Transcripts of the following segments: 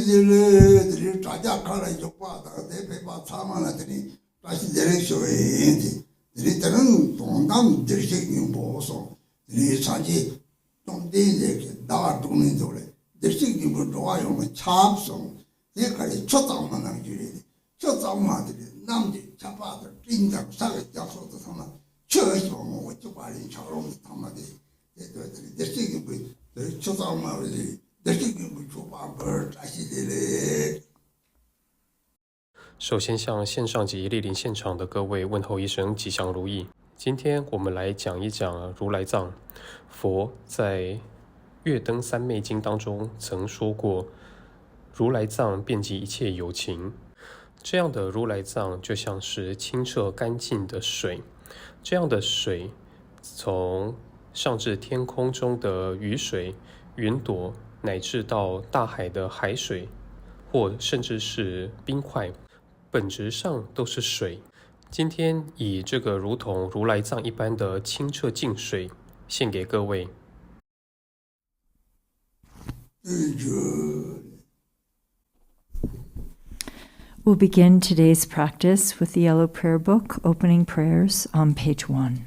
자시들이 자작하라 욕받아 대배바 참아라더니 자시들의 쇼인지 들이들은 동담 들식이 보소 이 사지 동대에 나와 동는 소리 들식이 뭐 좋아요 참송 내가리 초장만 줄이 초장마들이 남들 잡아들 인장 사게 잡서도 상나 처서 뭐 저발이 저런 담아대 얘들이 들식이 뭐 초장마들이 들식이 뭐 줘봐 자시들이 首先向线上及莅临现场的各位问候一声吉祥如意。今天我们来讲一讲如来藏。佛在《月灯三昧经》当中曾说过，如来藏遍及一切有情。这样的如来藏就像是清澈干净的水，这样的水从上至天空中的雨水、云朵，乃至到大海的海水，或甚至是冰块，本质上都是水。今天以这个如同如来藏一般的清澈净水献给各位。We'll begin today's practice with the Yellow Prayer Book, opening prayers on page 1.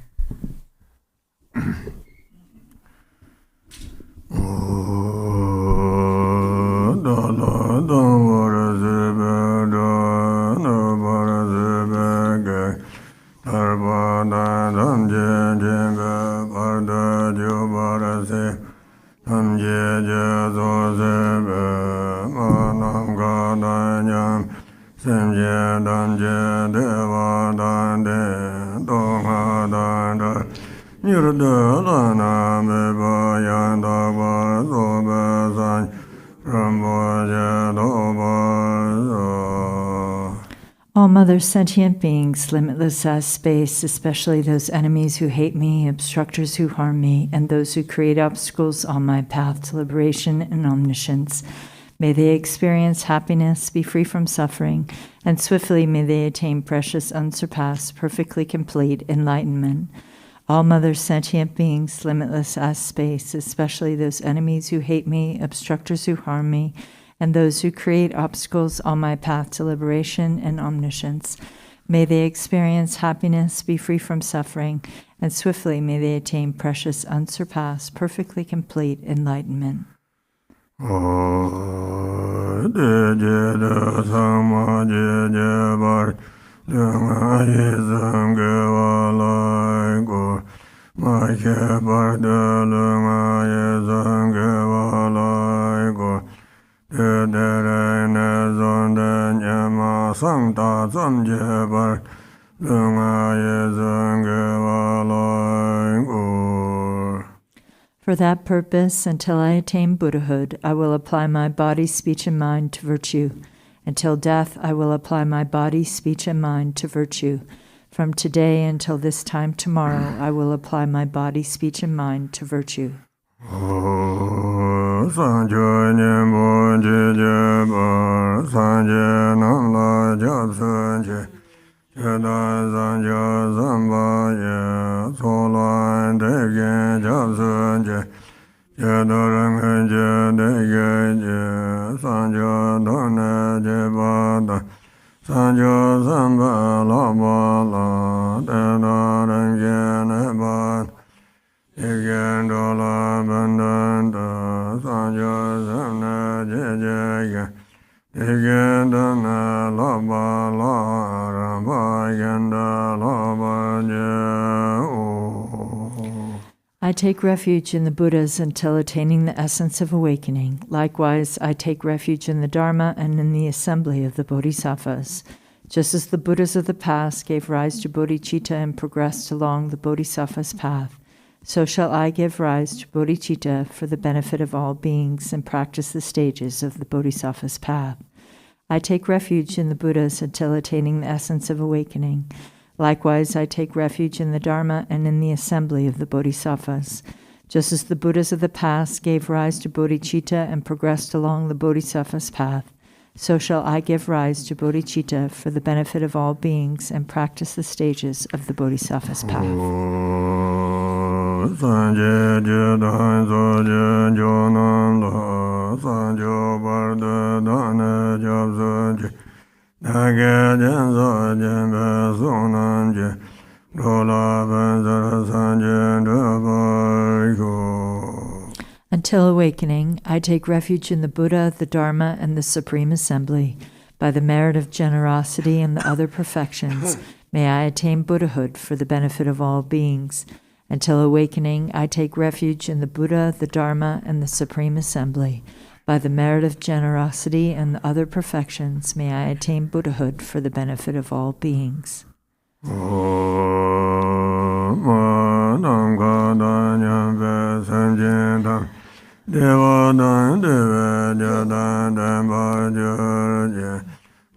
All Mother sentient beings, limitless as space, especially those enemies who hate me, obstructors who harm me, and those who create obstacles on my path to liberation and omniscience, may they experience happiness, be free from suffering, and swiftly may they attain precious, unsurpassed, perfectly complete enlightenment. All Mother sentient beings, limitless as space, especially those enemies who hate me, obstructors who harm me, and those who create obstacles on my path to liberation and omniscience, may they experience happiness, be free from suffering, and swiftly may they attain precious, unsurpassed, perfectly complete enlightenment. For that purpose, until I attain Buddhahood, I will apply my body, speech, and mind to virtue. Until death, I will apply my body, speech, and mind to virtue. From today until this time tomorrow, I will apply my body, speech, and mind to virtue. I take refuge in the Buddhas until attaining the essence of awakening. Likewise, I take refuge in the Dharma and in the assembly of the Bodhisattvas. Just as the Buddhas of the past gave rise to bodhicitta and progressed along the Bodhisattva's path, so shall I give rise to bodhicitta for the benefit of all beings and practice the stages of the Bodhisattva's path. I take refuge in the Buddhas until attaining the essence of awakening. Likewise, I take refuge in the Dharma and in the assembly of the Bodhisattvas. Just as the Buddhas of the past gave rise to bodhicitta and progressed along the Bodhisattva's path, so shall I give rise to bodhicitta for the benefit of all beings and practice the stages of the Bodhisattva's path. sanje judan soje jonan la sanjo barda dana job soje nage jen soje be sonanje rola banzara sanje dabargo. Until awakening, I take refuge in the Buddha, the Dharma, and the Supreme Assembly. By the merit of generosity and the other perfections, may I attain Buddhahood for the benefit of all beings. Until awakening, I take refuge in the Buddha, the Dharma, and the Supreme Assembly. By the merit of generosity and the other perfections, may I attain Buddhahood for the benefit of all beings. Devadan deva jadan dhamma jaja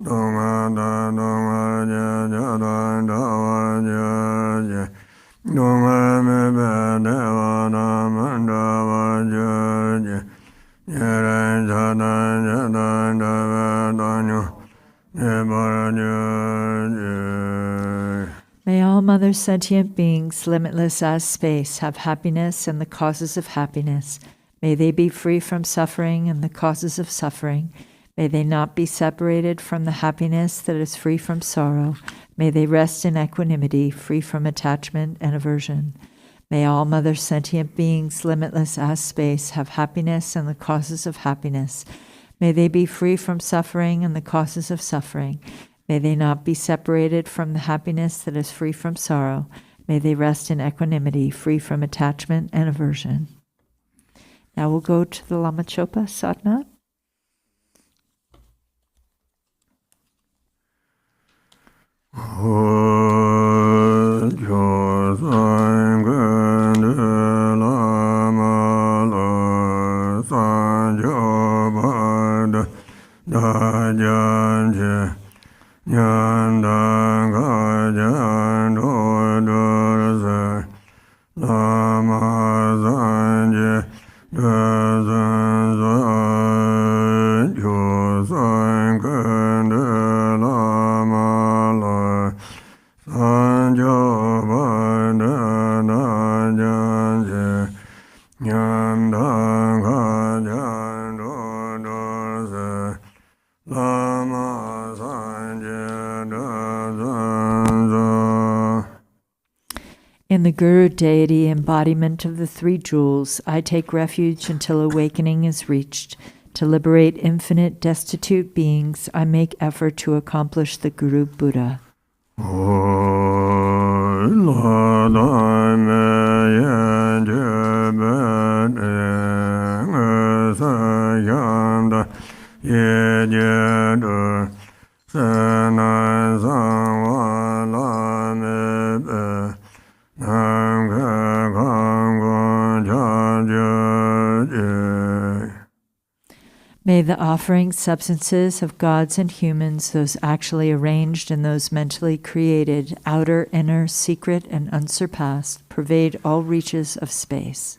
donga donga jadan dawa jaja donga mebe devana mandava jaja jaran jadan jadan dava danyo deva jaja. May all mother sentient beings, limitless as space, have happiness and the causes of happiness. May they be free from suffering and the causes of suffering. May they not be separated from the happiness that is free from sorrow. May they rest in equanimity, free from attachment and aversion. May all mother sentient beings, limitless as space, have happiness and the causes of happiness. May they be free from suffering and the causes of suffering. May they not be separated from the happiness that is free from sorrow. May they rest in equanimity, free from attachment and aversion. Now we'll go to the Lama Chopa Sadhana. In the Guru deity embodiment of the three jewels, I take refuge until awakening is reached. To liberate infinite destitute beings, I make effort to accomplish the Guru Buddha. May the offering substances of gods and humans, those actually arranged and those mentally created, outer, inner, secret, and unsurpassed, pervade all reaches of space.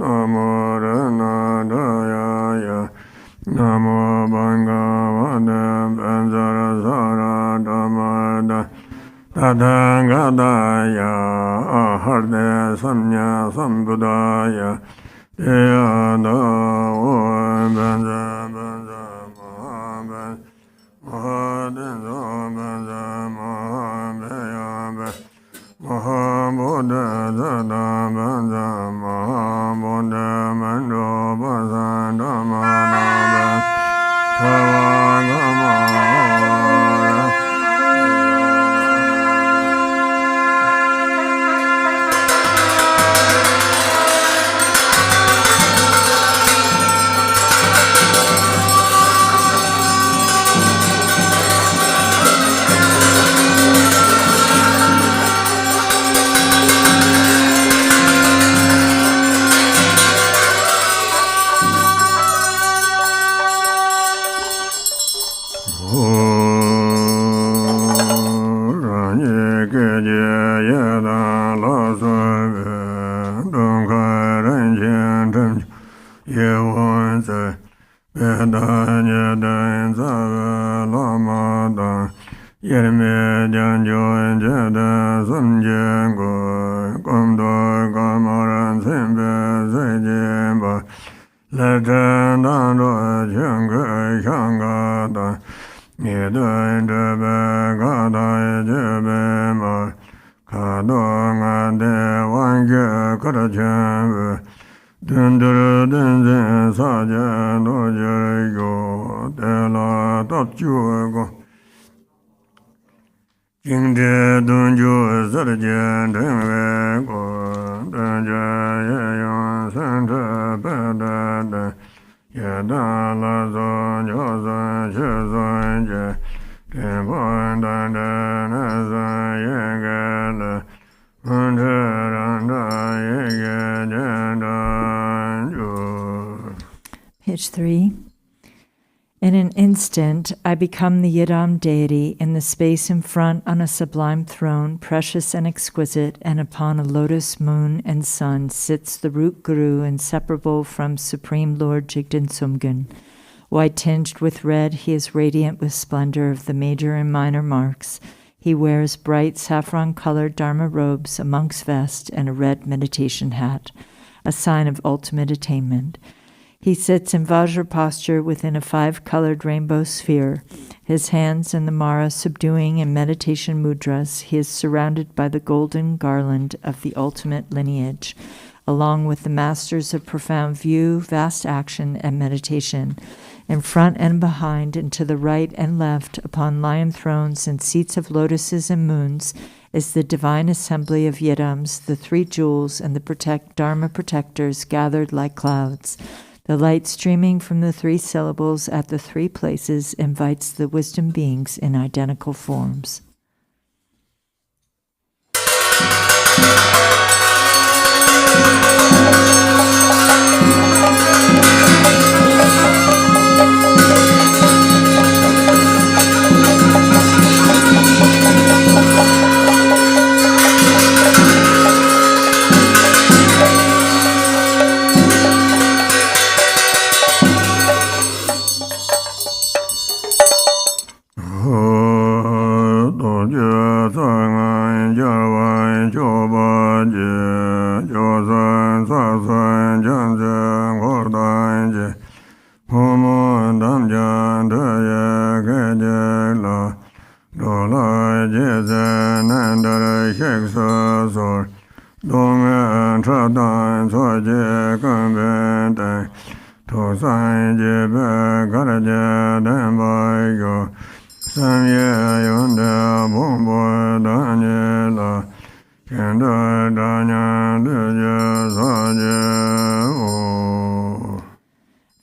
Namo Sarde Samnya Sambudaya Deyana Om Benza Benza Mahaben Mahadenza Benza Mahabeyabe Mahabuddha Zada Benza Mahabuddha Mendo Basanda Manabe Savagama Page 3. In an instant, I become the Yidam deity in the space in front on a sublime throne, precious and exquisite, and upon a lotus moon and sun sits the root guru, inseparable from Supreme Lord Jigdan Sumgun. White tinged with red, he is radiant with splendor of the major and minor marks. He wears bright saffron-colored Dharma robes, a monk's vest, and a red meditation hat, a sign of ultimate attainment. He sits in Vajra posture within a 5-colored rainbow sphere, his hands in the Mara subduing in meditation mudras. He is surrounded by the golden garland of the ultimate lineage, along with the masters of profound view, vast action, and meditation. In front and behind, and to the right and left, upon lion thrones and seats of lotuses and moons, is the divine assembly of Yidams, the 3 jewels, and the Dharma protectors gathered like clouds. The light streaming from the 3 syllables at the 3 places invites the wisdom beings in identical forms.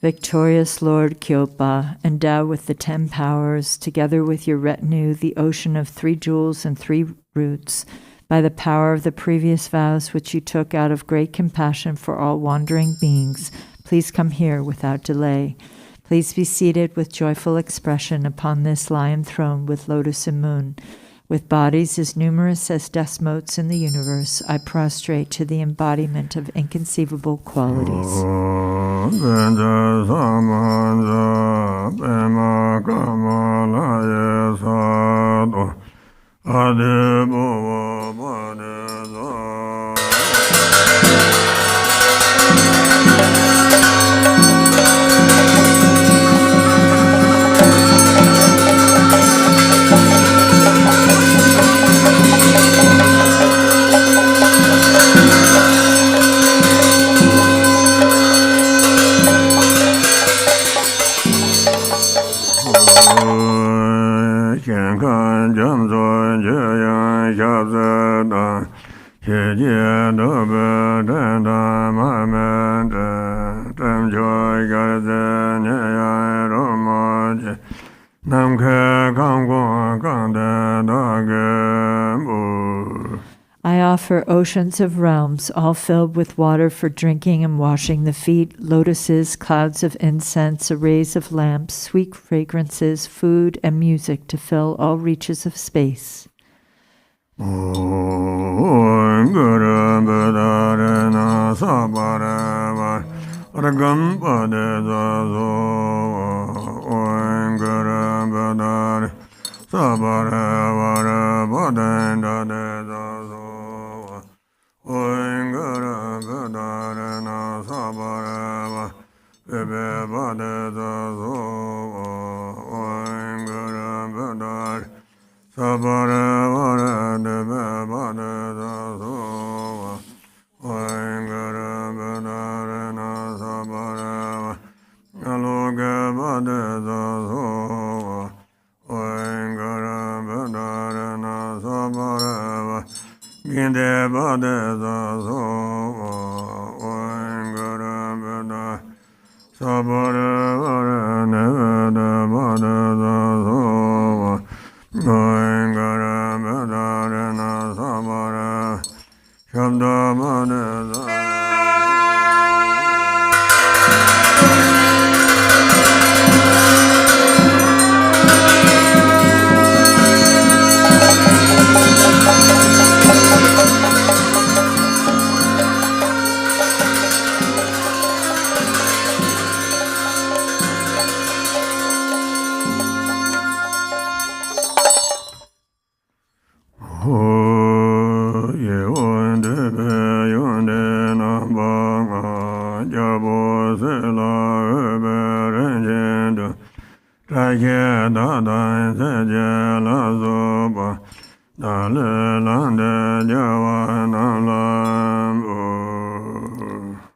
Victorious Lord Kyopa, endow with the 10 powers, together with your retinue, the ocean of 3 jewels and 3 roots, by the power of the previous vows which you took out of great compassion for all wandering beings, please come here without delay. Please be seated with joyful expression upon this lion throne with lotus and moon. With bodies as numerous as dust motes in the universe, I prostrate to the embodiment of inconceivable qualities. I offer oceans of realms, all filled with water for drinking and washing the feet, lotuses, clouds of incense, arrays of lamps, sweet fragrances, food, and music to fill all reaches of space.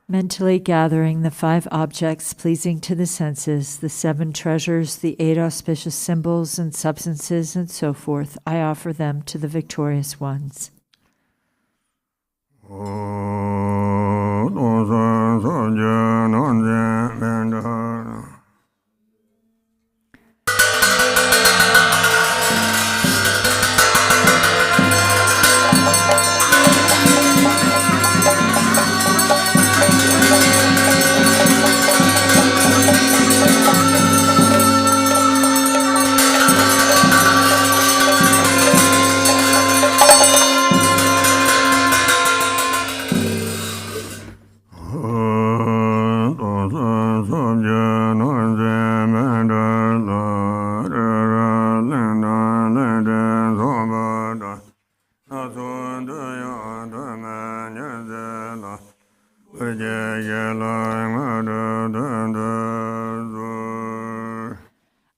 Mentally gathering the 5 objects pleasing to the senses, the 7 treasures, the 8 auspicious symbols and substances, and so forth, I offer them to the victorious ones.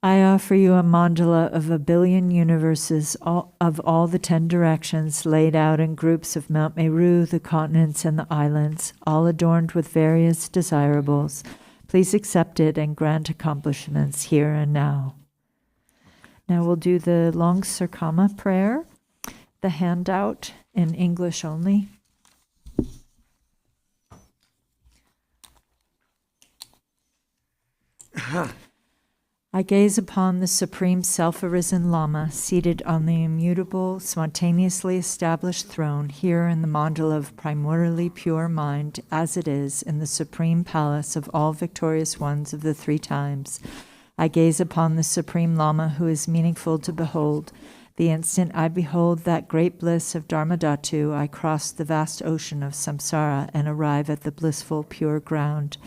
I offer you a mandala of a billion universes of all the 10 directions laid out in groups of Mount Meru, the continents, and the islands, all adorned with various desirables. Please accept it and grant accomplishments here and now. Now we'll do the long Sarkama prayer, the handout in English only. I gaze upon the Supreme Self-Arisen Lama seated on the immutable, spontaneously established throne here in the mandala of primordially pure mind, as it is in the Supreme Palace of all victorious ones of the 3 times. I gaze upon the Supreme Lama who is meaningful to behold. The instant I behold that great bliss of Dharmadhatu, I cross the vast ocean of samsara and arrive at the blissful pure ground.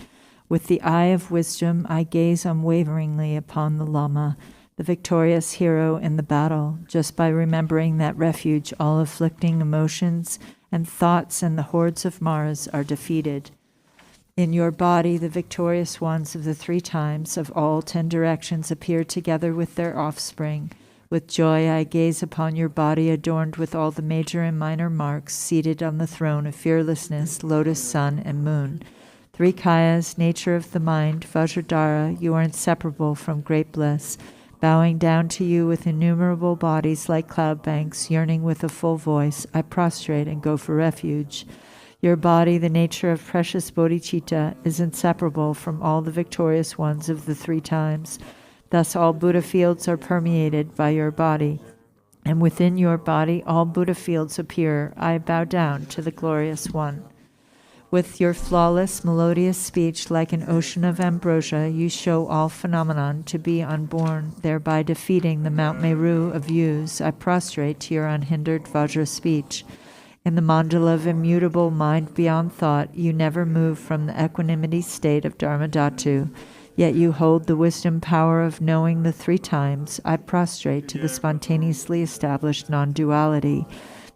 With the eye of wisdom, I gaze unwaveringly upon the Lama, the victorious hero in the battle. Just by remembering that refuge, all afflicting emotions and thoughts and the hordes of Maras are defeated. In your body, the victorious ones of the 3 times of all 10 directions appear together with their offspring. With joy, I gaze upon your body adorned with all the major and minor marks, seated on the throne of fearlessness, lotus, sun, and moon. 3 kayas, nature of the mind, Vajradhara, you are inseparable from great bliss. Bowing down to you with innumerable bodies like cloud banks, yearning with a full voice, I prostrate and go for refuge. Your body, the nature of precious bodhicitta, is inseparable from all the victorious ones of the three times. Thus all Buddha fields are permeated by your body, and within your body all Buddha fields appear. I bow down to the glorious one. With your flawless, melodious speech, like an ocean of ambrosia, you show all phenomenon to be unborn, thereby defeating the Mount Meru of views. I prostrate to your unhindered Vajra speech. In the mandala of immutable mind beyond thought, you never move from the equanimity state of Dharmadhatu, yet you hold the wisdom power of knowing the three times. I prostrate to the spontaneously established non-duality.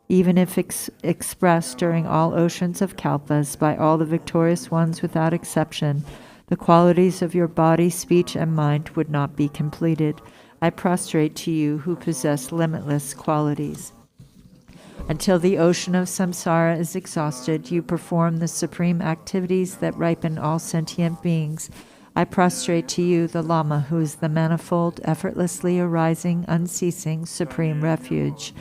Even if expressed during all oceans of kalpas by all the victorious ones without exception, the qualities of your body, speech, and mind would not be completed. I prostrate to you who possess limitless qualities. Until the ocean of samsara is exhausted, you perform the supreme activities that ripen all sentient beings. I prostrate to you, the Lama, who is the manifold, effortlessly arising, unceasing, supreme refuge.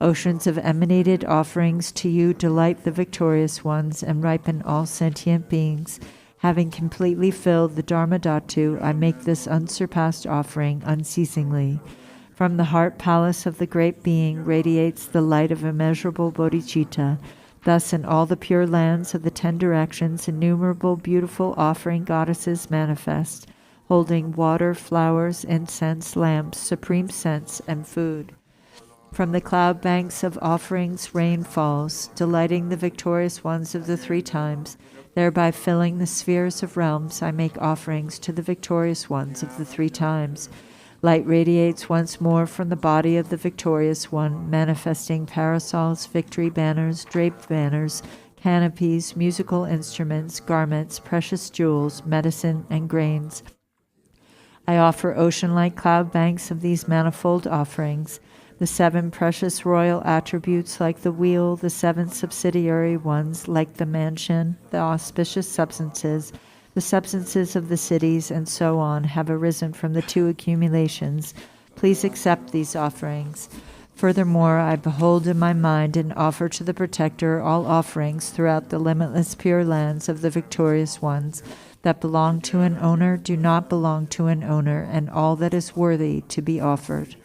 Oceans of emanated offerings to you delight the victorious ones and ripen all sentient beings. Having completely filled the Dharmadhatu, I make this unsurpassed offering unceasingly. From the heart palace of the great being radiates the light of immeasurable bodhicitta. Thus in all the pure lands of the 10 directions, innumerable beautiful offering goddesses manifest, holding water, flowers, incense, lamps, supreme scents, and food. From the cloud banks of offerings rain falls, delighting the victorious ones of the three times, thereby filling the spheres of realms. I make offerings to the victorious ones of the three times. Light radiates once more from the body of the victorious one, manifesting parasols, victory banners, draped banners, canopies, musical instruments, garments, precious jewels, medicine, and grains. I offer ocean-like cloud banks of these manifold offerings. The 7 precious royal attributes like the wheel, the 7 subsidiary ones like the mansion, the auspicious substances, the substances of the cities, and so on, have arisen from the 2 accumulations. Please accept these offerings. Furthermore, I behold in my mind and offer to the Protector all offerings throughout the limitless pure lands of the victorious ones that belong to an owner, do not belong to an owner, and all that is worthy to be offered.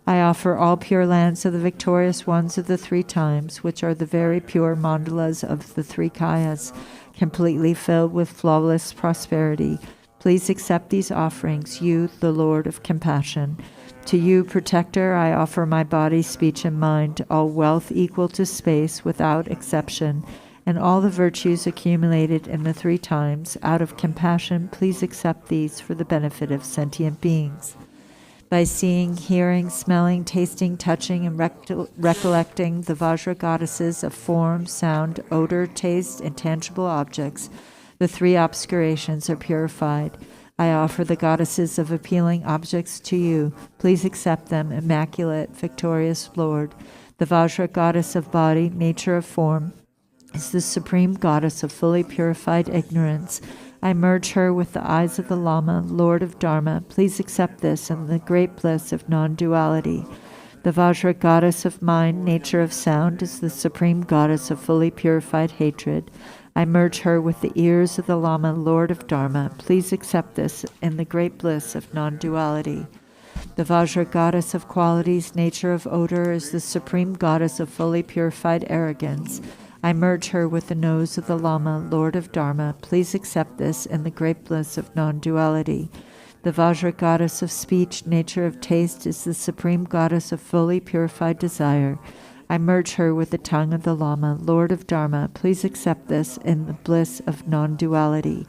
I offer all pure lands of the victorious ones of the three times, which are the very pure mandalas of the 3 kayas, completely filled with flawless prosperity. Please accept these offerings, you, the Lord of compassion. To you, Protector, I offer my body, speech, and mind, all wealth equal to space without exception, and all the virtues accumulated in the 3 times. Out of compassion, please accept these for the benefit of sentient beings. By seeing, hearing, smelling, tasting, touching, and recollecting the Vajra goddesses of form, sound, odor, taste, and tangible objects, the 3 obscurations are purified. I offer the goddesses of appealing objects to you. Please accept them, immaculate, victorious Lord. The Vajra goddess of body, nature of form, is the supreme goddess of fully purified ignorance. I merge her with the eyes of the Lama, Lord of Dharma. Please accept this in the great bliss of non-duality. The Vajra goddess of mind, nature of sound, is the supreme goddess of fully purified hatred. I merge her with the ears of the Lama, Lord of Dharma. Please accept this in the great bliss of non-duality. The Vajra goddess of qualities, nature of odor, is the supreme goddess of fully purified arrogance. I merge her with the nose of the Lama, Lord of Dharma. Please accept this in the great bliss of non-duality. The Vajra goddess of speech, nature of taste, is the supreme goddess of fully purified desire. I merge her with the tongue of the Lama, Lord of Dharma. Please accept this in the bliss of non-duality.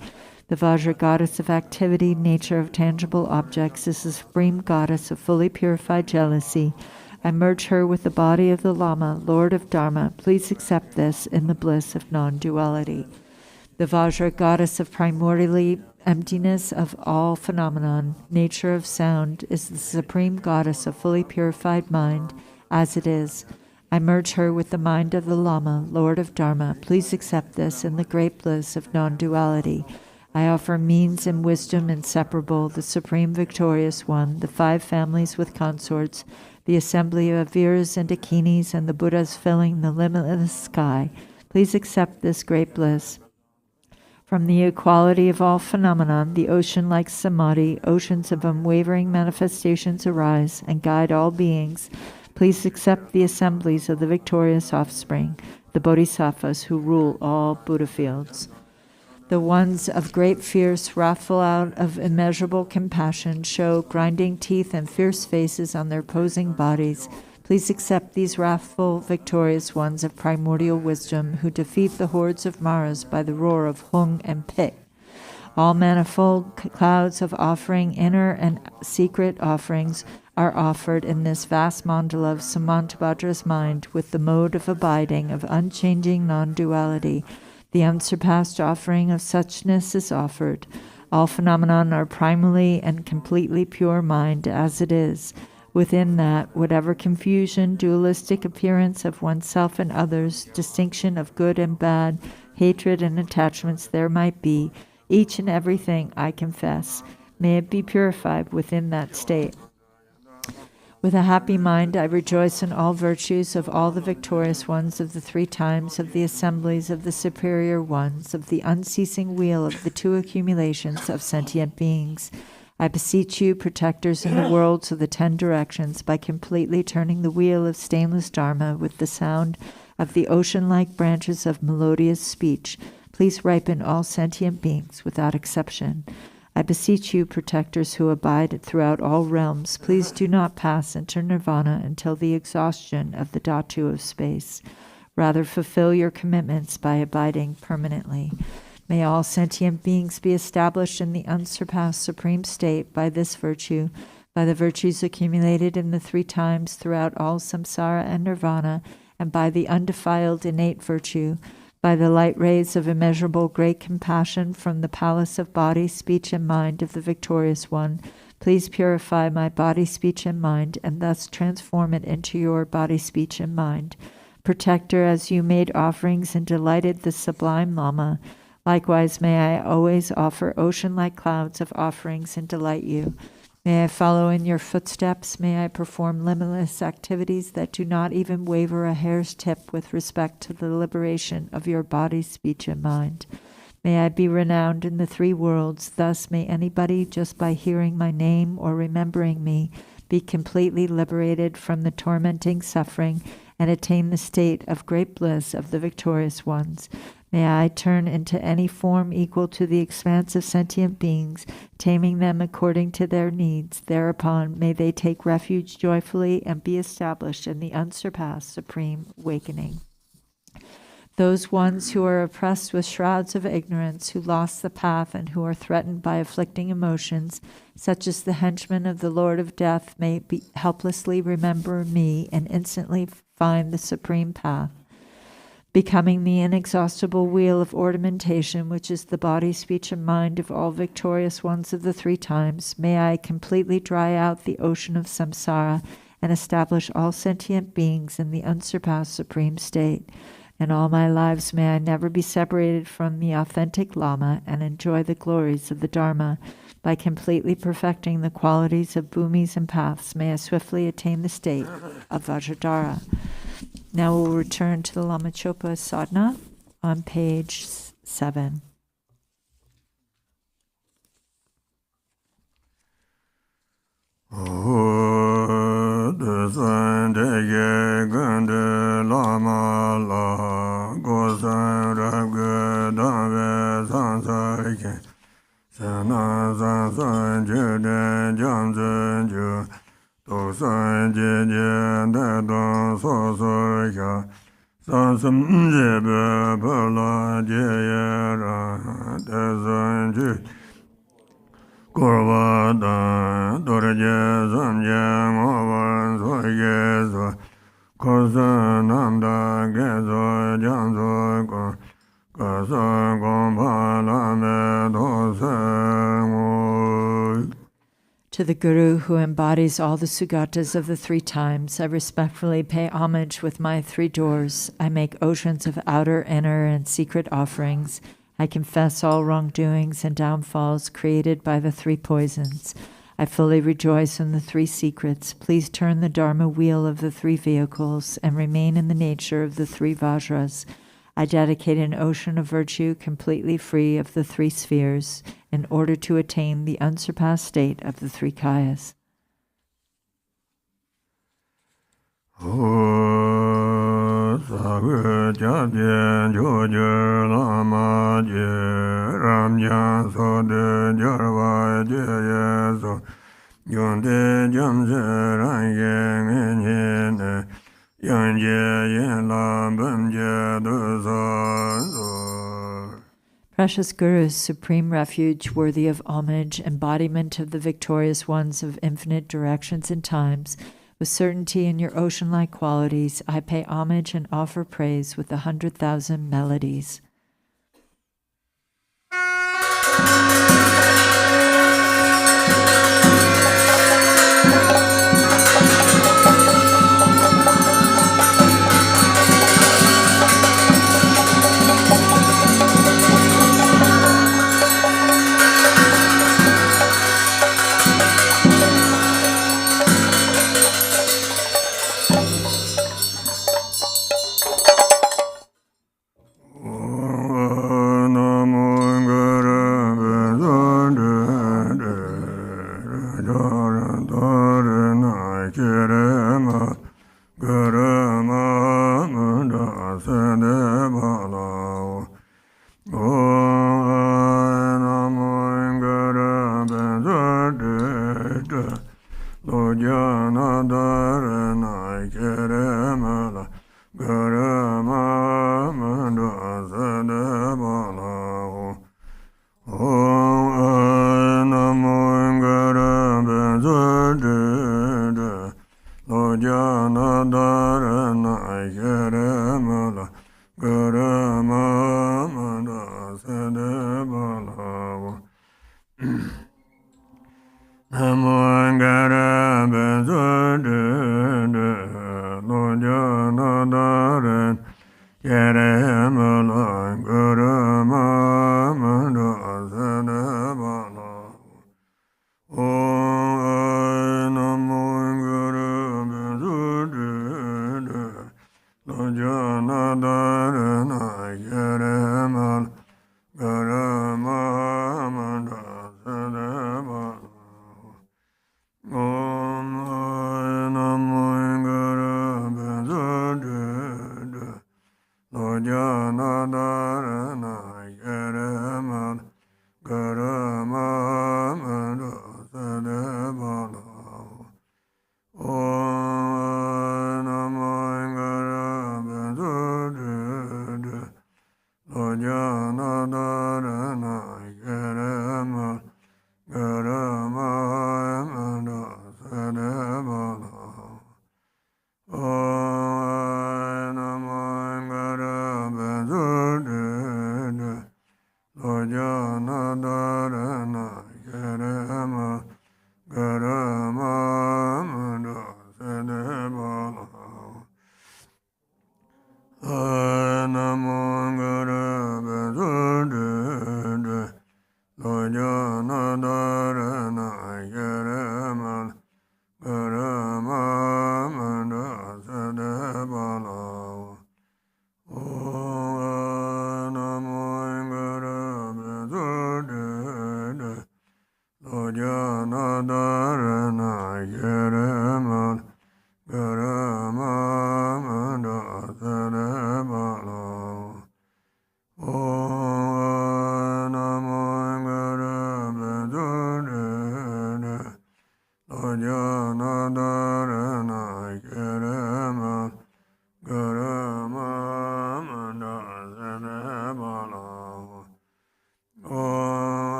The Vajra goddess of activity, nature of tangible objects, is the supreme goddess of fully purified jealousy. I merge her with the body of the Lama, Lord of Dharma. Please accept this in the bliss of non-duality. The Vajra goddess of primordially emptiness of all phenomenon, nature of sound, is the supreme goddess of fully purified mind, as it is. I merge her with the mind of the Lama, Lord of Dharma. Please accept this in the great bliss of non-duality. I offer means and wisdom inseparable, the Supreme Victorious One, the 5 families with consorts, the assembly of Viras and Dakinis, and the Buddhas filling the limitless sky. Please accept this great bliss. From the equality of all phenomenon, the ocean-like samadhi, oceans of unwavering manifestations arise and guide all beings. Please accept the assemblies of the victorious offspring, the bodhisattvas who rule all Buddha fields. The ones of great fierce, wrathful out of immeasurable compassion, show grinding teeth and fierce faces on their posing bodies. Please accept these wrathful, victorious ones of primordial wisdom who defeat the hordes of Maras by the roar of Hung and Pit. All manifold clouds of offering, inner and secret offerings, are offered in this vast mandala of Samantabhadra's mind with the mode of abiding, of unchanging non-duality. The unsurpassed offering of suchness is offered. All phenomenon are primally and completely pure mind as it is. Within that, whatever confusion, dualistic appearance of oneself and others, distinction of good and bad, hatred and attachments there might be, each and everything I confess, may it be purified within that state. With a happy mind, I rejoice in all virtues of all the victorious ones of the 3 times, of the assemblies of the superior ones, of the unceasing wheel of the 2 accumulations of sentient beings. I beseech you, protectors in the worlds of the 10 directions, by completely turning the wheel of stainless Dharma with the sound of the ocean-like branches of melodious speech, please ripen all sentient beings without exception. I beseech you, protectors who abide throughout all realms, please do not pass into nirvana until the exhaustion of the dhatu of space. Rather, fulfill your commitments by abiding permanently. May all sentient beings be established in the unsurpassed supreme state by this virtue, by the virtues accumulated in the 3 times throughout all samsara and nirvana, and by the undefiled innate virtue, by the light rays of immeasurable great compassion from the palace of body, speech, and mind of the victorious one. Please purify my body, speech, and mind, and thus transform it into your body, speech, and mind. Protector, as you made offerings and delighted the sublime Lama, likewise may I always offer ocean-like clouds of offerings and delight you. May I follow in your footsteps. May I perform limitless activities that do not even waver a hair's tip with respect to the liberation of your body, speech, and mind. May I be renowned in the 3 worlds. Thus may anybody, just by hearing my name or remembering me, be completely liberated from the tormenting suffering and attain the state of great bliss of the victorious ones. May I turn into any form equal to the expanse of sentient beings, taming them according to their needs. Thereupon may they take refuge joyfully and be established in the unsurpassed supreme awakening. Those ones who are oppressed with shrouds of ignorance, who lost the path, and who are threatened by afflicting emotions, such as the henchmen of the Lord of Death, may be helplessly remember me and instantly find the supreme path. Becoming the inexhaustible wheel of ornamentation, which is the body, speech, and mind of all victorious ones of the 3 times, may I completely dry out the ocean of samsara and establish all sentient beings in the unsurpassed supreme state. In all my lives may I never be separated from the authentic Lama and enjoy the glories of the Dharma. By completely perfecting the qualities of bhumis and paths, may I swiftly attain the state of Vajradhara. Now we'll return to the Lama Chopa Sadhana on page 7. To the Guru who embodies all the Sugatas of the 3 times, I respectfully pay homage with my 3 doors. I make oceans of outer, inner, and secret offerings, I confess all wrongdoings and downfalls created by the three poisons. I fully rejoice in the three secrets. Please turn the Dharma wheel of the three vehicles and remain in the nature of the three Vajras. I dedicate an ocean of virtue completely free of the three spheres in order to attain the unsurpassed state of the three Kayas. Precious Gurus, supreme refuge, worthy of homage, embodiment of the victorious ones of infinite directions and times, with certainty in your ocean-like qualities, I pay homage and offer praise with 100,000 melodies.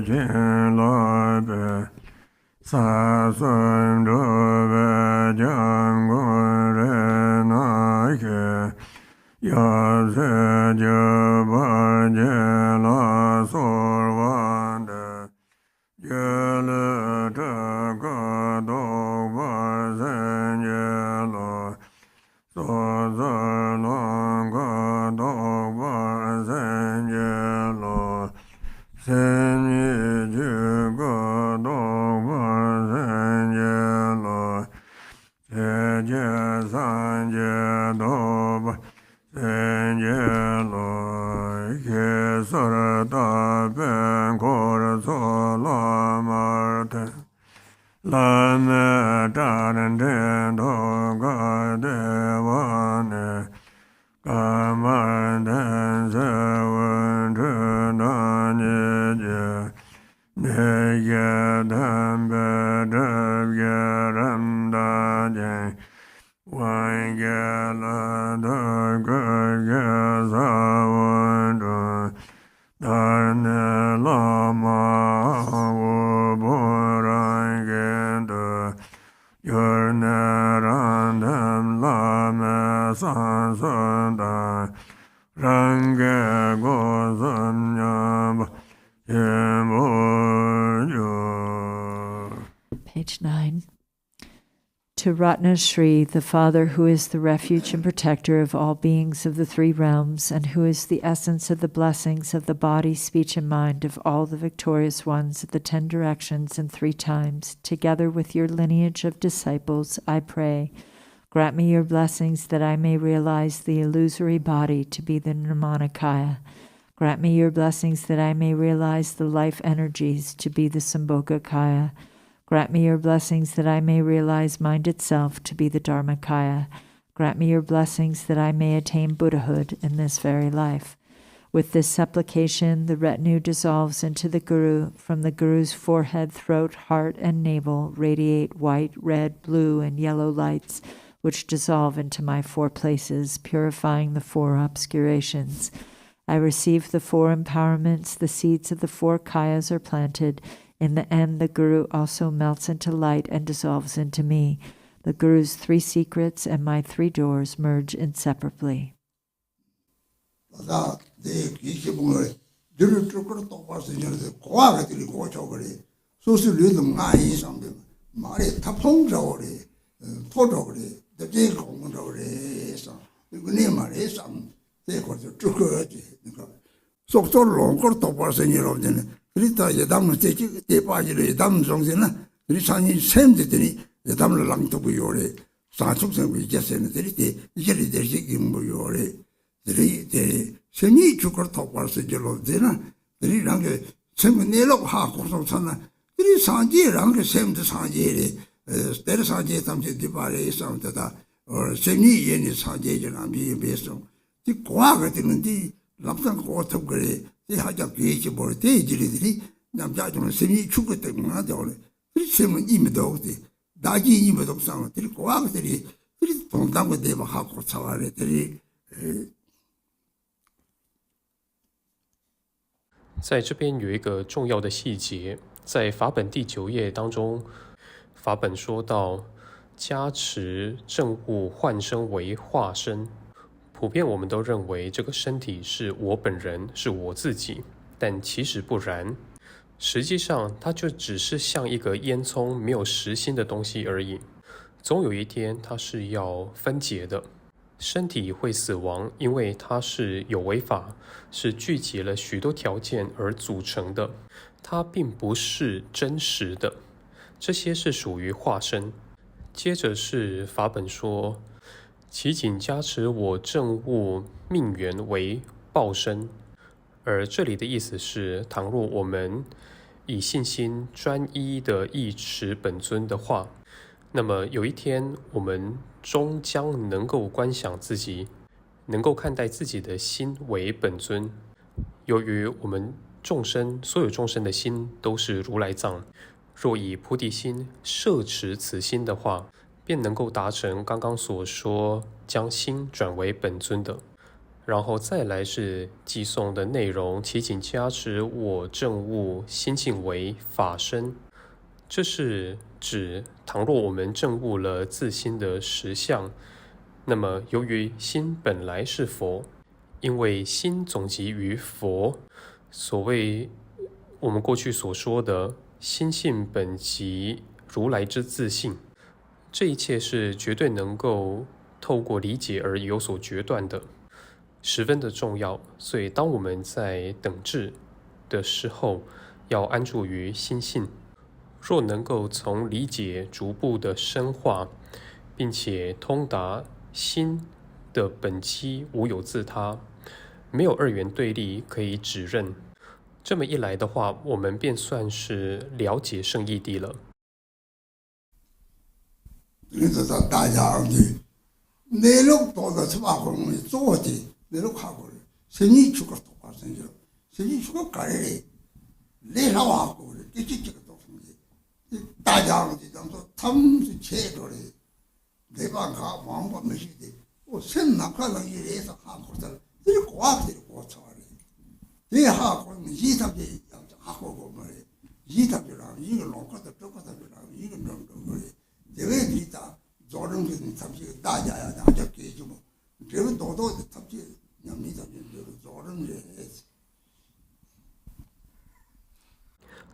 Chen la be sa sun do be jang go re na ke ya se je ba je la so wan de je le de ga do ba zen je lo so za la ga do ba zen je lo sen ye je ga do ba zen je lo se je san je do ba zen je lo ke so ra da ben ko ra so la ma te la me da ren den do ga de wa ne ga ma den se wen zhe na ni je ne ye dan be de ye ren da je wan ye la da ge ye sa wen zhe da ne la ma wo bo ran ge de yer ne ran dem la me san san da ran ge go san ya ba ye mo yo. Page 9. To Ratna Shri, the Father who is the refuge and protector of all beings of the three realms, and who is the essence of the blessings of the body, speech, and mind of all the victorious ones of the 10 directions and 3 times, together with your lineage of disciples, I pray, grant me your blessings that I may realize the illusory body to be the Nirmanakaya. Grant me your blessings that I may realize the life energies to be the Sambhogakaya. Grant me your blessings that I may realize mind itself to be the Dharmakaya. Grant me your blessings that I may attain Buddhahood in this very life. With this supplication, the retinue dissolves into the Guru. From the Guru's forehead, throat, heart, and navel radiate white, red, blue, and yellow lights, which dissolve into my 4 places, purifying the 4 obscurations. I receive the 4 empowerments. The seeds of the 4 kayas are planted. In the end, the Guru also melts into light and dissolves into me. The Guru's 3 secrets and my 3 doors merge inseparably. Rita yadam te pajile yadam songzena risani semdeteni yadam lang to yore sansuk sem jesen derite yeli derje gimbo yore derite semi chukor to parse jelo dena deri rang sem nelo ha ko so sana deri sanje rang sem de sanje der sanje tamje de pare samta or semi yeni sanje jana mi beso ti kwa ga tinndi lamsan ko to gre 이 하자 비치 볼 때지리들이 남자들은 sem이 죽었다고 하더래. 이 sem은 이미도 없대. 나지 이미도 없상. 이 고학들이 이 동담고 대바 하고 차와래들이 在这边有一个重要的细节，在法本第9页当中，法本说到加持正悟换身为化身。普遍我们都认为这个身体是我本人，是我自己，但其实不然。实际上，它就只是像一个烟囱没有实心的东西而已。总有一天，它是要分解的。身体会死亡，因为它是有为法，是聚集了许多条件而组成的，它并不是真实的。这些是属于化身。接着是法本说，其仅加持我正悟命缘为报身，而这里的意思是，倘若我们以信心专一的忆持本尊的话，那么有一天我们终将能够观想自己，能够看待自己的心为本尊。由于我们众生所有众生的心都是如来藏，若以菩提心摄持此心的话，便能够达成刚刚所说将心转为本尊的。然后再来是寄诵的内容，祈请加持我证悟心性为法身。这是指倘若我们证悟了自心的实相，那么由于心本来是佛，因为心总集于佛，所谓我们过去所说的心性本即如来之自性，这一切是绝对能够透过理解而有所决断的，十分的重要。所以当我们在等至的时候，要安住于心性。若能够从理解逐步的深化，并且通达心的本机无有自他，没有二元对立可以指认，这么一来的话，我们便算是了解圣义谛了。你就说大家的内陆多的是吧？我们做的内陆看过的，生意出个多少生意，生意出个干的，内上话过的，这个都是的。大家的当说他们是切着的，没办法，王八没事的。我现在看到一来是韩国的，这个瓜子我操的，这韩国人一他就韩国我们的，一他就让一个老哥的，这个他就让一个人这个的。这个你咋做人的他们大家呀，大家给什么？这个多多的他们让你他们就是做人的。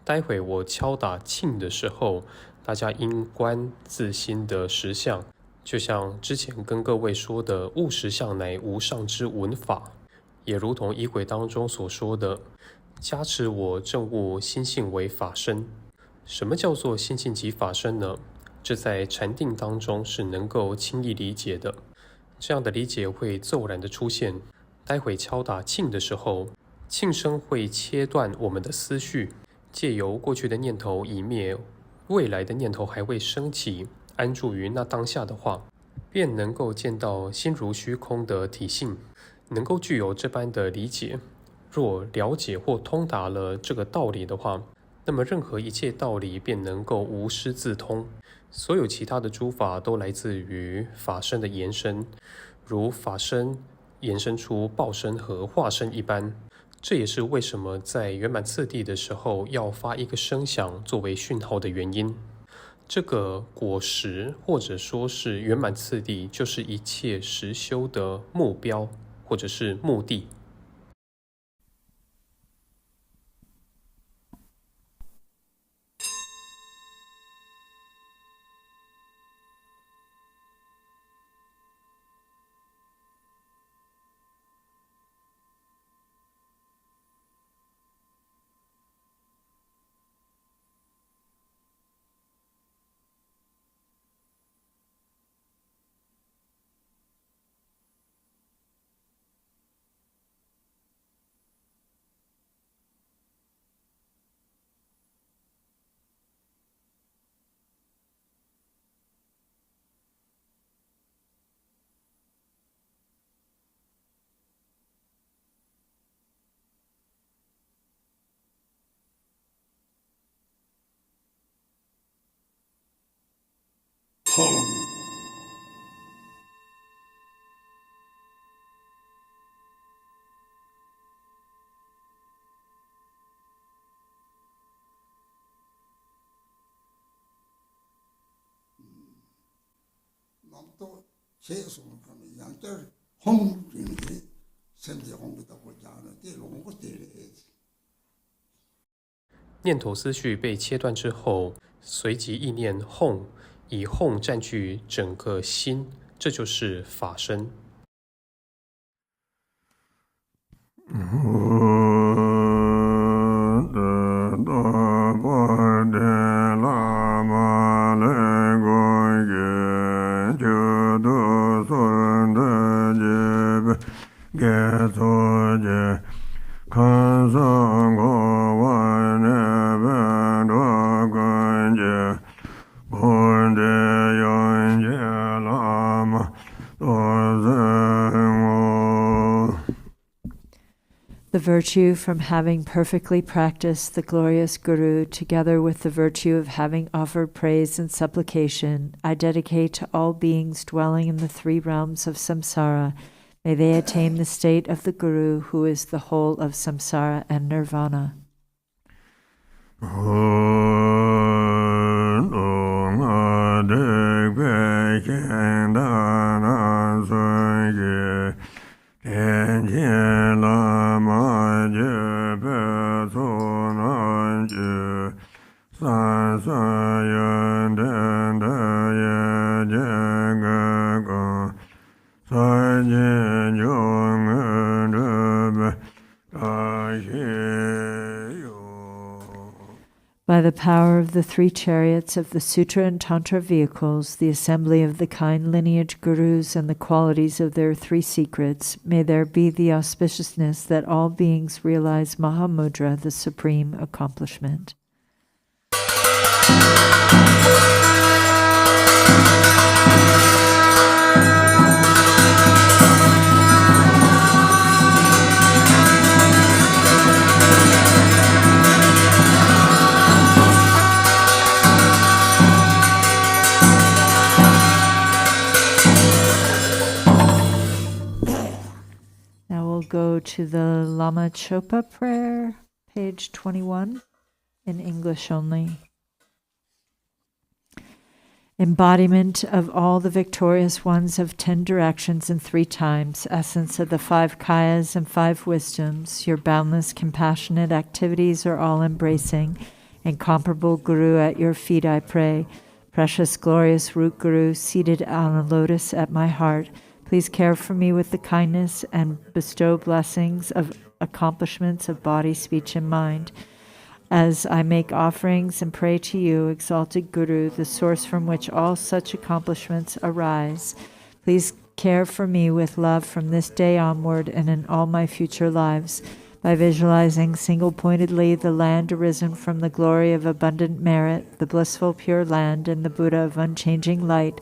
待会我敲打磬的时候，大家应观自心的实相，就像之前跟各位说的物实相乃无上之文法，也如同仪轨当中所说的加持我证悟心性为法身。什么叫做心性即法身呢？这在禅定当中是能够轻易理解的，这样的理解会骤然的出现。待会敲打磬的时候，磬声会切断我们的思绪，借由过去的念头已灭，未来的念头还未升起，安住于那当下的话，便能够见到心如虚空的体性，能够具有这般的理解。若了解或通达了这个道理的话，那么任何一切道理便能够无师自通。所有其他的诸法都来自于法身的延伸，如法身延伸出报身和化身一般。这也是为什么在圆满次第的时候要发一个声响作为讯号的原因。这个果实或者说是圆满次第，就是一切实修的目标或者是目的。砰！那么多切什么可能让这红军的身体红的国家呢？这龙不得了。念头思绪被切断之后，随即意念哄，以哄占据整个心，这就是法身。The virtue from having perfectly practiced the glorious Guru, together with the virtue of having offered praise and supplication, I dedicate to all beings dwelling in the three realms of samsara, May they attain the state of the Guru, who is the whole of samsara and nirvana. By the power of the 3 chariots of the Sutra and Tantra vehicles, the assembly of the kind lineage gurus, and the qualities of their 3 secrets, may there be the auspiciousness that all beings realize Mahamudra, the supreme accomplishment. Go to the Lama Chopa prayer, page 21, in English only. Embodiment of all the victorious ones of 10 directions and 3 times, essence of the 5 kayas and 5 wisdoms, your boundless compassionate activities are all embracing. Incomparable Guru, at your feet I pray. Precious glorious root Guru, seated on a lotus at my heart, please care for me with the kindness and bestow blessings of accomplishments of body, speech, and mind. As I make offerings and pray to you, exalted Guru, the source from which all such accomplishments arise, please care for me with love from this day onward and in all my future lives. By visualizing single-pointedly the land arisen from the glory of abundant merit, the blissful pure land, and the Buddha of unchanging light,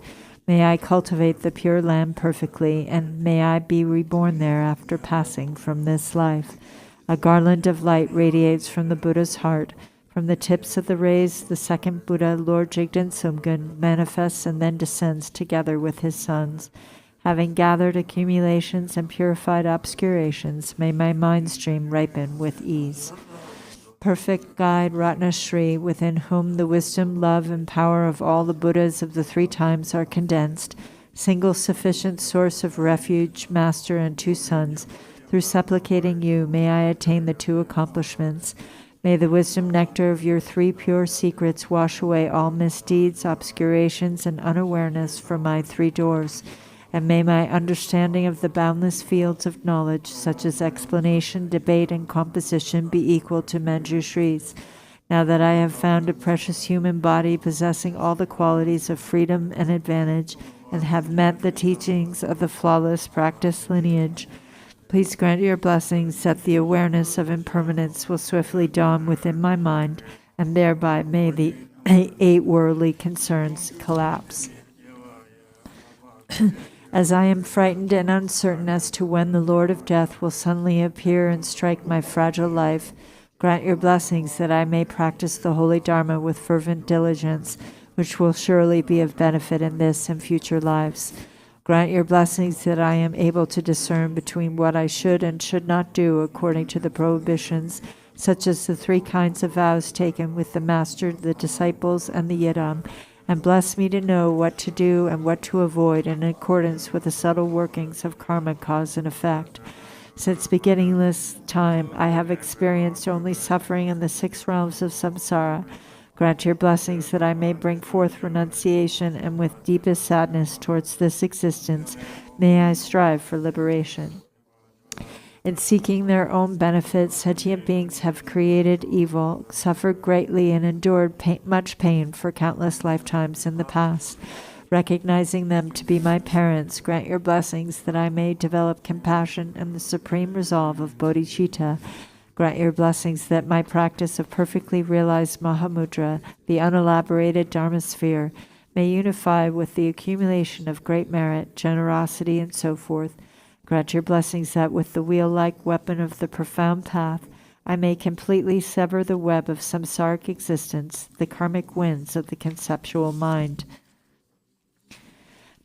may I cultivate the Pure Land perfectly, and may I be reborn there after passing from this life. A garland of light radiates from the Buddha's heart. From the tips of the rays, the second Buddha, Lord Jigten Sumgun, manifests and then descends together with his sons. Having gathered accumulations and purified obscurations, may my mind stream ripen with ease. Perfect guide Ratna Shri, within whom the wisdom, love, and power of all the Buddhas of the 3 times are condensed, single sufficient source of refuge, master, and 2 sons, through supplicating you, may I attain the 2 accomplishments. May the wisdom nectar of your 3 pure secrets wash away all misdeeds, obscurations, and unawareness from my 3 doors. And may my understanding of the boundless fields of knowledge, such as explanation, debate, and composition, be equal to Manjushri's. Now that I have found a precious human body possessing all the qualities of freedom and advantage, and have met the teachings of the flawless practice lineage, please grant your blessings that the awareness of impermanence will swiftly dawn within my mind, and thereby may the 8 worldly concerns collapse. As I am frightened and uncertain as to when the Lord of Death will suddenly appear and strike my fragile life, grant your blessings that I may practice the holy Dharma with fervent diligence, which will surely be of benefit in this and future lives. Grant your blessings that I am able to discern between what I should and should not do according to the prohibitions, such as the 3 kinds of vows taken with the Master, the disciples, and the Yidam, and bless me to know what to do and what to avoid in accordance with the subtle workings of karma, cause and effect. Since beginningless time, I have experienced only suffering in the 6 realms of samsara. Grant your blessings that I may bring forth renunciation, and with deepest sadness towards this existence, may I strive for liberation. In seeking their own benefit, sentient beings have created evil, suffered greatly, and endured much pain for countless lifetimes in the past. Recognizing them to be my parents, grant your blessings that I may develop compassion and the supreme resolve of bodhicitta. Grant your blessings that my practice of perfectly realized Mahamudra, the unelaborated Dharma sphere, may unify with the accumulation of great merit, generosity, and so forth. Grant your blessings that with the wheel-like weapon of the profound path, I may completely sever the web of samsaric existence, the karmic winds of the conceptual mind.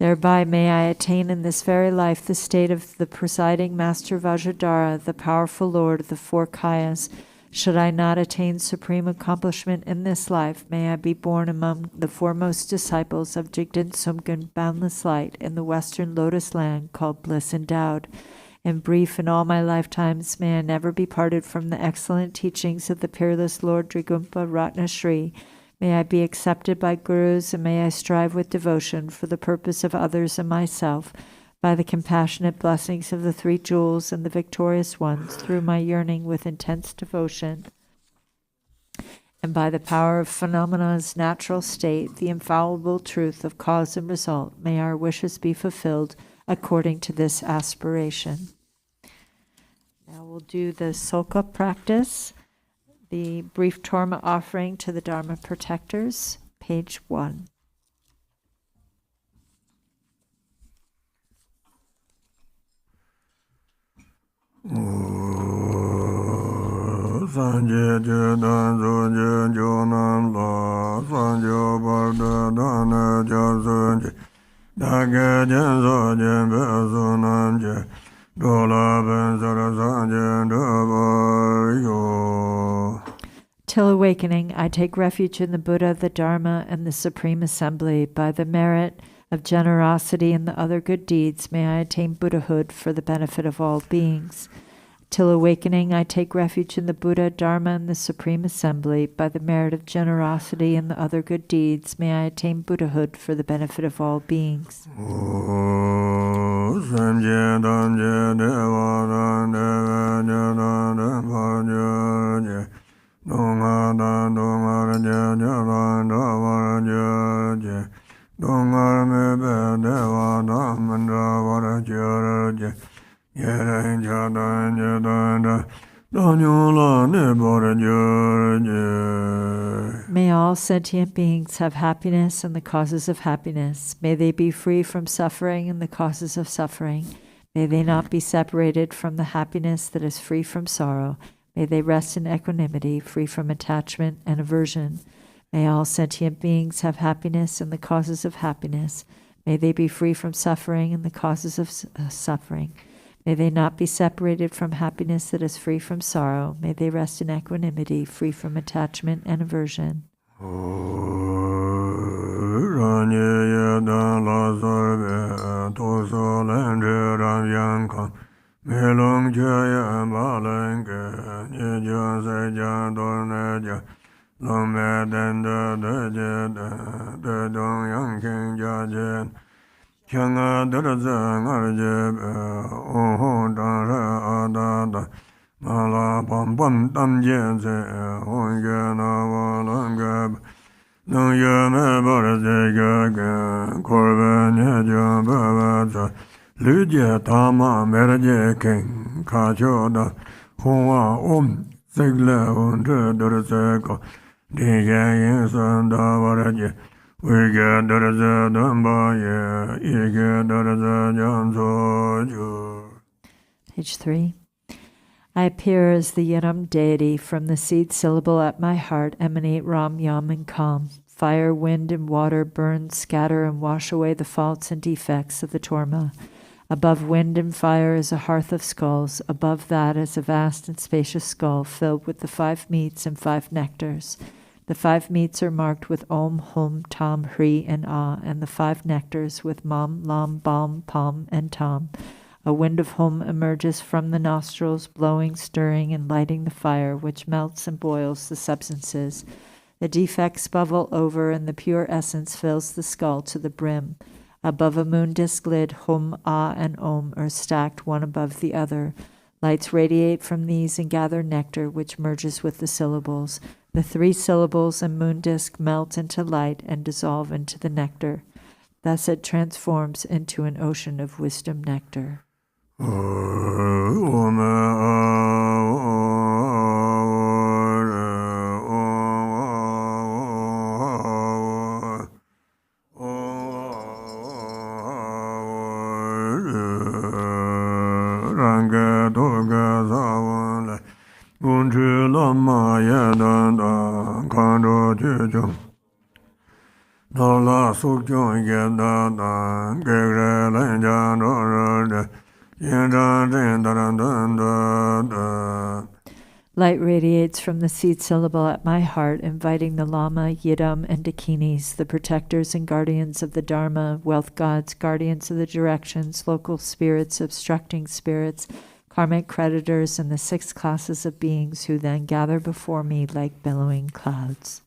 Thereby may I attain in this very life the state of the presiding Master Vajradhara, the powerful Lord of the four Kayas. Should I not attain supreme accomplishment in this life, may I be born among the foremost disciples of Jigdan Sumgun, boundless light, in the western lotus land called bliss endowed. In brief, in all my lifetimes, may I never be parted from the excellent teachings of the peerless Lord Drigumpa Ratna Shri. May I be accepted by gurus, and may I strive with devotion for the purpose of others and myself, by the compassionate blessings of the three jewels and the victorious ones, through my yearning with intense devotion, and by the power of phenomeno's natural state, the infallible truth of cause and result, may our wishes be fulfilled according to this aspiration. Now we'll do the Soka practice, the brief Torma offering to the Dharma protectors, page 1. Sanje Jedan Zonje Jonam La Sanjo Barda Dana Jazunje Dage Jenzo Jembe Zunamje Dola Ben Zara Sanje Dabayo. Till awakening, I take refuge in the Buddha, the Dharma, and the Supreme Assembly. By the merit of generosity and the other good deeds, may I attain Buddhahood for the benefit of all beings. Till awakening, I take refuge in the Buddha, Dharma, and the Supreme Assembly. By the merit of generosity and the other good deeds, may I attain Buddhahood for the benefit of all beings. May all sentient beings have happiness and the causes of happiness. May they be free from suffering and the causes of suffering. May they not be separated from the happiness that is free from sorrow. May they rest in equanimity, free from attachment and aversion. May all sentient beings have happiness and the causes of happiness. May they be free from suffering and the causes of suffering. May they not be separated from happiness that is free from sorrow. May they rest in equanimity, free from attachment and aversion. Page 3. I appear as the Yanam deity. From the seed syllable at my heart emanate Ram, Yam, and Kam. Fire, wind, and water burn, scatter, and wash away the faults and defects of the Torma. Above wind and fire is a hearth of skulls. Above that is a vast and spacious skull filled with the 5 meats and 5 nectars. The 5 meats are marked with Om, Hum, Tam, Hri, and Ah, and the 5 nectars with Mam, Lam, Bam, Pam, and Tam. A wind of Hum emerges from the nostrils, blowing, stirring, and lighting the fire, which melts and boils the substances. The defects bubble over, and the pure essence fills the skull to the brim. Above a moon disk lid, Hum, Ah, and Om are stacked one above the other. Lights radiate from these and gather nectar, which merges with the syllables. The 3 syllables and moon disk melt into light and dissolve into the nectar. Thus it transforms into an ocean of wisdom nectar. Nola Sukyon Gedada, Gegre Lenjan Rode, Yendan Dindaran. Light radiates from the seed syllable at my heart, inviting the Lama, Yidam, and Dakinis, the protectors and guardians of the Dharma, wealth gods, guardians of the directions, local spirits, obstructing spirits, karmic creditors, and the 6 classes of beings who then gather before me like billowing clouds.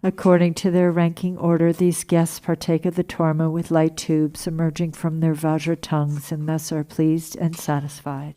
According to their ranking order, these guests partake of the torma with light tubes emerging from their vajra tongues and thus are pleased and satisfied.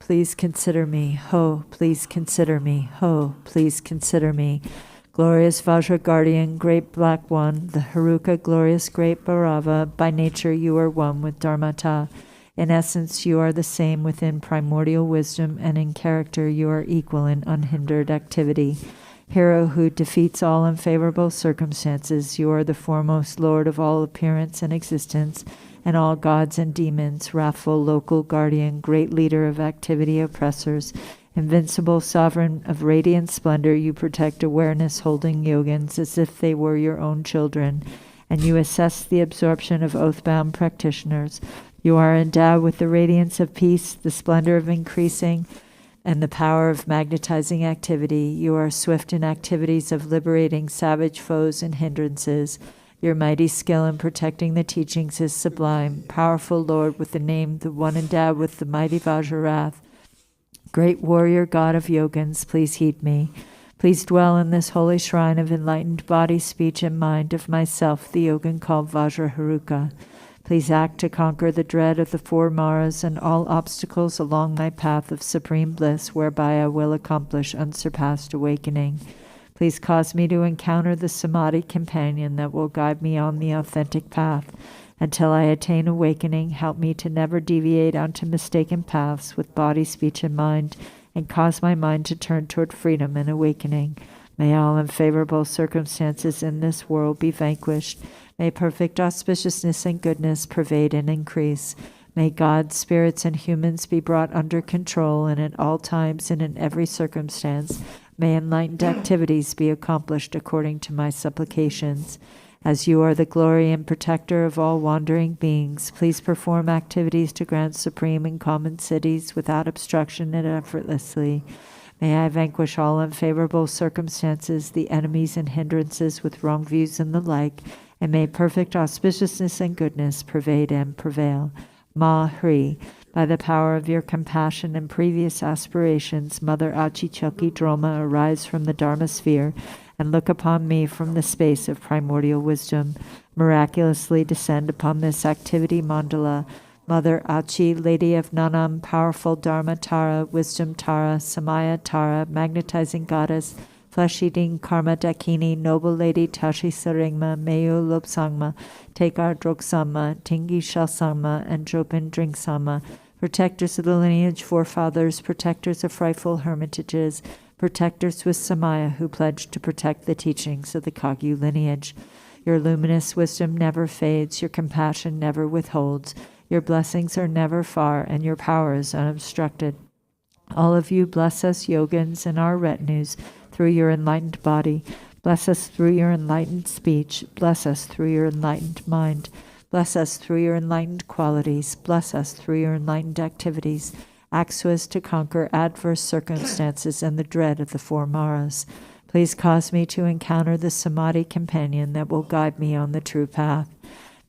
please consider me. Ho, please consider me. Ho, please consider me. Glorious Vajra Guardian, Great Black One, the Haruka Glorious Great Bhairava, by nature you are one with Dharmata. In essence, you are the same within primordial wisdom, and in character you are equal in unhindered activity. Hero who defeats all unfavorable circumstances, you are the foremost lord of all appearance and existence, and all gods and demons, wrathful local guardian, great leader of activity oppressors, invincible sovereign of radiant splendor, you protect awareness holding yogins as if they were your own children, and you assess the absorption of oath-bound practitioners. You are endowed with the radiance of peace, the splendor of increasing, and the power of magnetizing activity. You are swift in activities of liberating savage foes and hindrances. Your mighty skill in protecting the teachings is sublime. Powerful Lord with the name, the one endowed with the mighty Vajrarath. Great warrior God of yogins, please heed me. Please dwell in this holy shrine of enlightened body, speech, and mind of myself, the yogin called Vajraharuka. Please act to conquer the dread of the four Maras and all obstacles along my path of supreme bliss, whereby I will accomplish unsurpassed awakening. Please cause me to encounter the Samadhi companion that will guide me on the authentic path. Until I attain awakening, help me to never deviate onto mistaken paths with body, speech, and mind, and cause my mind to turn toward freedom and awakening. May all unfavorable circumstances in this world be vanquished. May perfect auspiciousness and goodness pervade and increase. May God, spirits, and humans be brought under control, and at all times and in every circumstance, may enlightened activities be accomplished according to my supplications. As you are the glory and protector of all wandering beings, please perform activities to grant supreme and common cities without obstruction and effortlessly. May I vanquish all unfavorable circumstances, the enemies and hindrances with wrong views and the like, and may perfect auspiciousness and goodness pervade and prevail. Ma Hri, by the power of your compassion and previous aspirations, Mother Achichoki Droma, arise from the Dharma sphere and look upon me from the space of primordial wisdom. Miraculously descend upon this activity mandala. Mother Achi, Lady of Nanam, powerful Dharma Tara, Wisdom Tara, Samaya Tara, magnetizing goddess, flesh-eating Karma Dakini, noble lady Tashi Saringma, Meyo Lobsangma, Tekar Droksamma, Tingi Shalsangma, and Dropin Drinksamma, protectors of the lineage forefathers, protectors of frightful hermitages, protectors with Samaya who pledged to protect the teachings of the Kagyu lineage. Your luminous wisdom never fades, your compassion never withholds, your blessings are never far, and your power is unobstructed. All of you bless us yogins and our retinues through your enlightened body. Bless us through your enlightened speech. Bless us through your enlightened mind. Bless us through your enlightened qualities. Bless us through your enlightened activities. Act so as to conquer adverse circumstances and the dread of the four Maras. Please cause me to encounter the Samadhi companion that will guide me on the true path.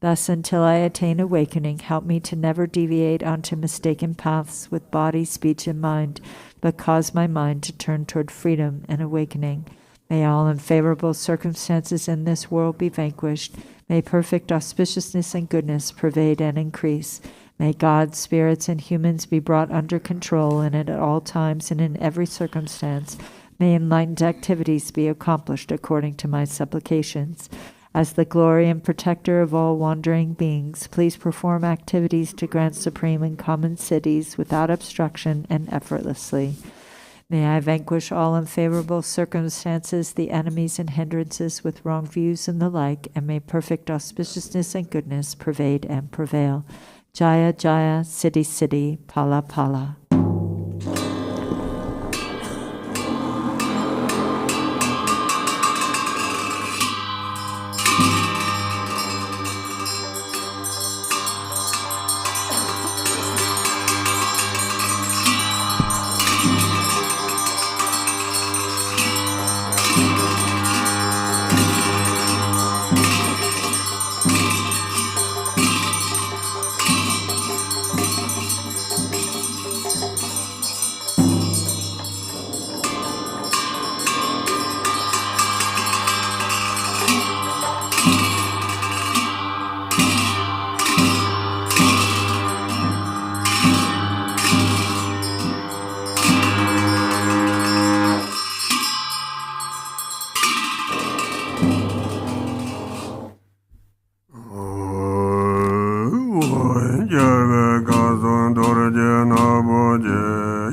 Thus, until I attain awakening, help me to never deviate onto mistaken paths with body, speech, and mind, but cause my mind to turn toward freedom and awakening. May all unfavorable circumstances in this world be vanquished. May perfect auspiciousness and goodness pervade and increase. May God, spirits, and humans be brought under control, and at all times and in every circumstance, may enlightened activities be accomplished according to my supplications. As the glory and protector of all wandering beings, please perform activities to grant supreme and common cities without obstruction and effortlessly. May I vanquish all unfavorable circumstances, the enemies and hindrances with wrong views and the like, and may perfect auspiciousness and goodness pervade and prevail. Jaya Jaya, Siddhi Siddhi, Pala Pala.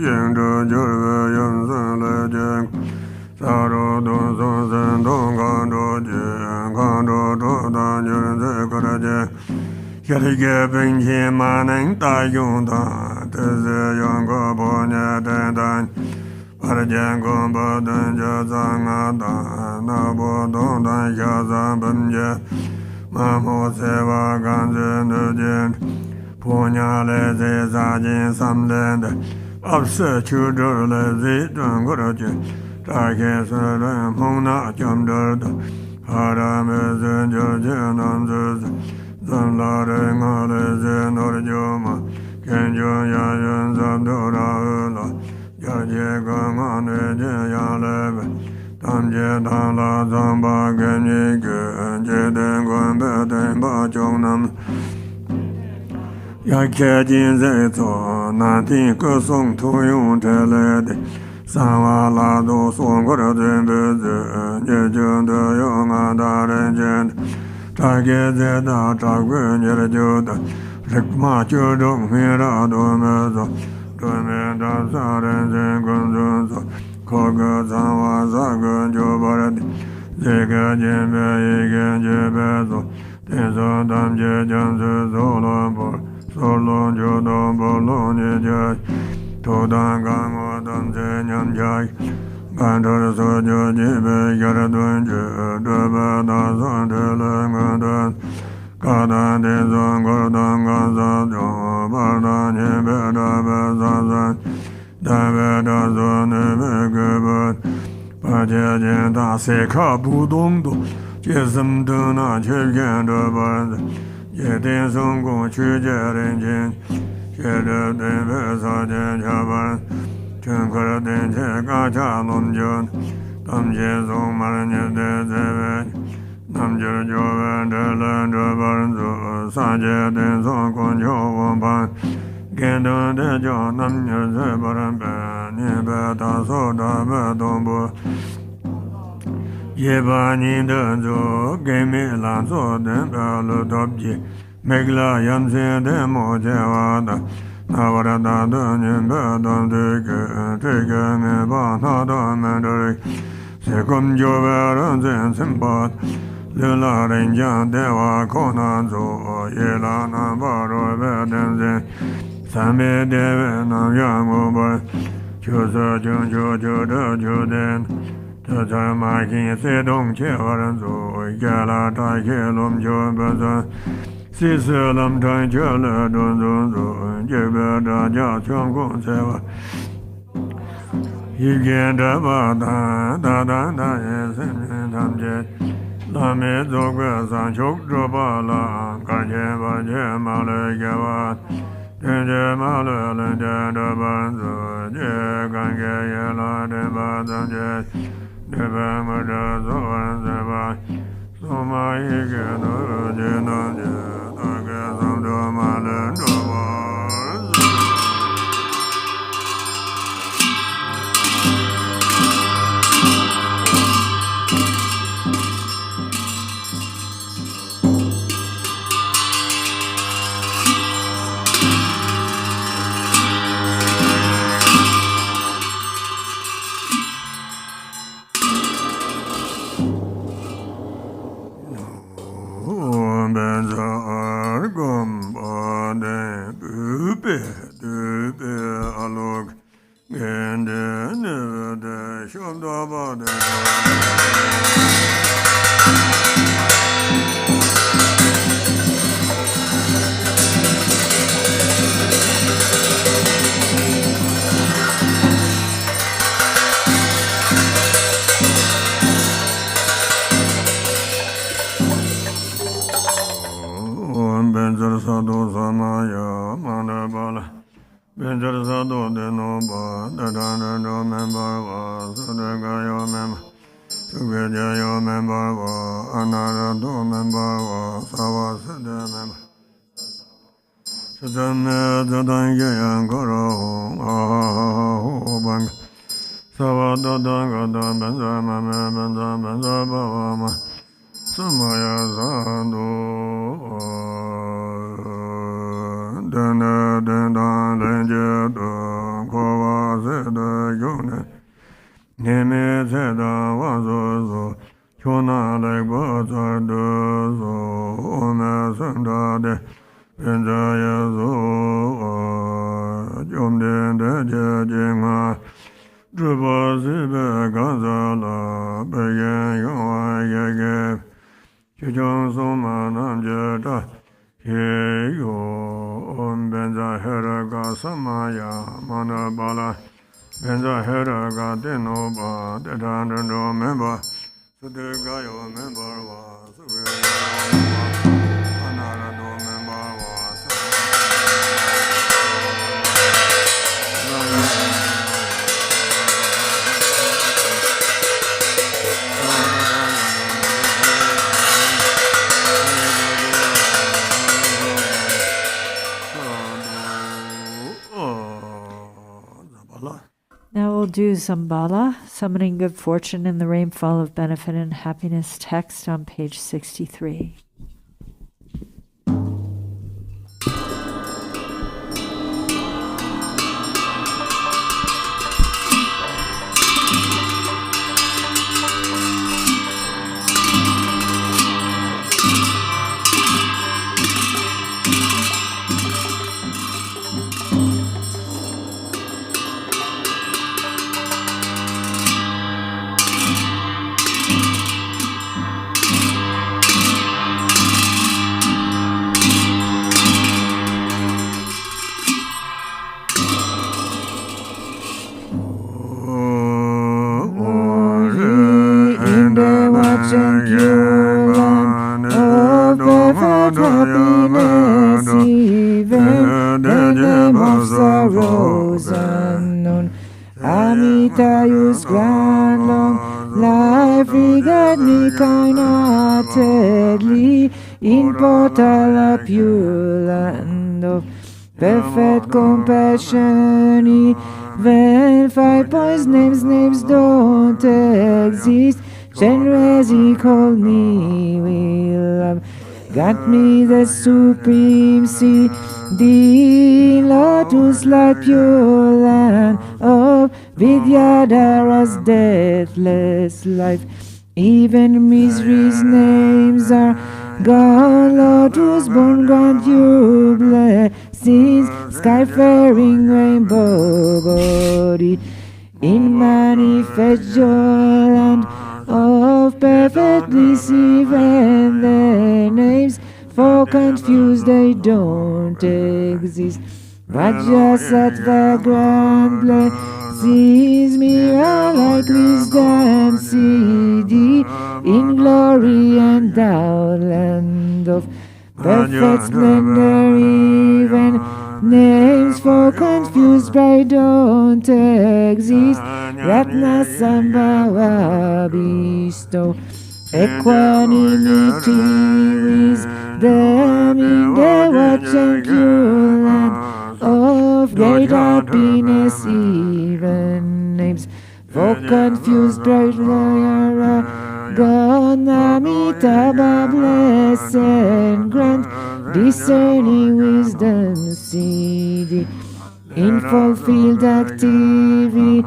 yin zhe jiu wei yin zhen le jian sa zhu dong song shen dong gang zhu jian gang zhu zhu dan jian zhe ge de jian xia li ge bing qi ma ning da yong dan de zhe yang ge bo nie de dan ba de jian gong ba den jia zang a dan na bo dong dan xia zang ben jie ma mo se wa gan zhe de jian pu nya le zhe za jin sam len de ap se chu zhe le zhe zhong ge de jian zha ge se ren hong na jiam zhe de ha ra me zhen jiu jian nan zhe zhen la re nga le zhe no de jiu ma ken jiu ya yuan zhen du ra e la ya jie ge nga ne jie ya le be tam jie da la zang ba gen yi ge jie den guan be den ba jiong nam ya ke jin zhe zuo nan ting ge song tu yong zhe le de san wa la du song ge de zhen be zhe jie jian de yong a da ren jian zha ge zhe da zha gue nie le jiu de rik ma jiu zhong mi ra du me zo du me da sa ren zhen gong zhong zo ko ge san wa sa ge jiu ba re de zhe ge jin be yi ge jie be zo ten so dam jie jiang zhe zo lo bo so lo jiu dong bo lo nie jie tu dan gang wo dam zhe nyam jia gan zhe so jiu ji be ge re dun jie zhe be da san zhe le ge dan ga dan de zong ge dan ga sa jiu ba dan nie be da be sa san da be da so ne be ge be ba jie jian da se ka bu dong du jie sim de na qie yan zhe ba ye dian song gong qu jie ren jian xie zhe den be sa jian qia ban chen ke de den qie ga cha lun jian tam jie song ma ren nie de zhe be nam jie jiu wen de len zhe ba ren zu sa jie den song gong jiu wen ban gen de de jiao nam nie zhe ba ren be nie be da so da be dong bu ye ba ni de zu ge me lan zo den ba le do ji me la yan zhe de mo jie wa da na wa da da de ni be dong de ge me ba na da me de se gom jiu ba ren zhen chen ba le la ren jiang de wa ko na zu ye la na ba ro be den zhen san me de we na yang wo ba jiu se jiu jiu jiu de jiu den zhe zhe ma kin se dong qie wa ren zu ye la da ye lom jiu be zhen si se lam zhen jie le dun zun zu jie be da jia qiang gong se wa yi jian de ba da da ye sen yin tam jie la me zo gue san chok zhe ba la ga jie ba jie ma le ge wa den jie ma le len jie de ban zu jie gan ge ye la den ba zhen jie de ba ma zhe zo wan zhe ba so ma yi ge no jie na jie da ge sam zhe ma len zhe ba Dade Benjayazo Jomden Jajinga Drubazibe Gazala Bayan Yoyage Chijong Somanam Jada Yeyo Benza Heraga Samaya Manabala Benza Heraga Denoba Dedando member Sudegayo member was Anarado member was Now we'll do Zambala, summoning good fortune and the rainfall of benefit and happiness, text on page 63. Amitayus grand long life regard me kindly in portal pure land of perfect compassion. Even 5 points names don't exist. Generous he called me will grant me the supremacy. The lotus like pure land of Vidyadhara's deathless life. Even misery's names are gone. Lotus born grant you blessings. Sky-faring rainbow body in manifest joy land of perfect bliss. Even their names for confused they don't exist. Rajasattva grand blesses me like wisdom CD in glory and thou land of perfect splendor. Even names for confused pride don't exist. Ratna Sambhava bestow equanimity, wisdom in the watch and pure land of great happiness. Even names for confused pride are gone. Amitabha bless and grant discerning wisdom CD in fulfilled activity,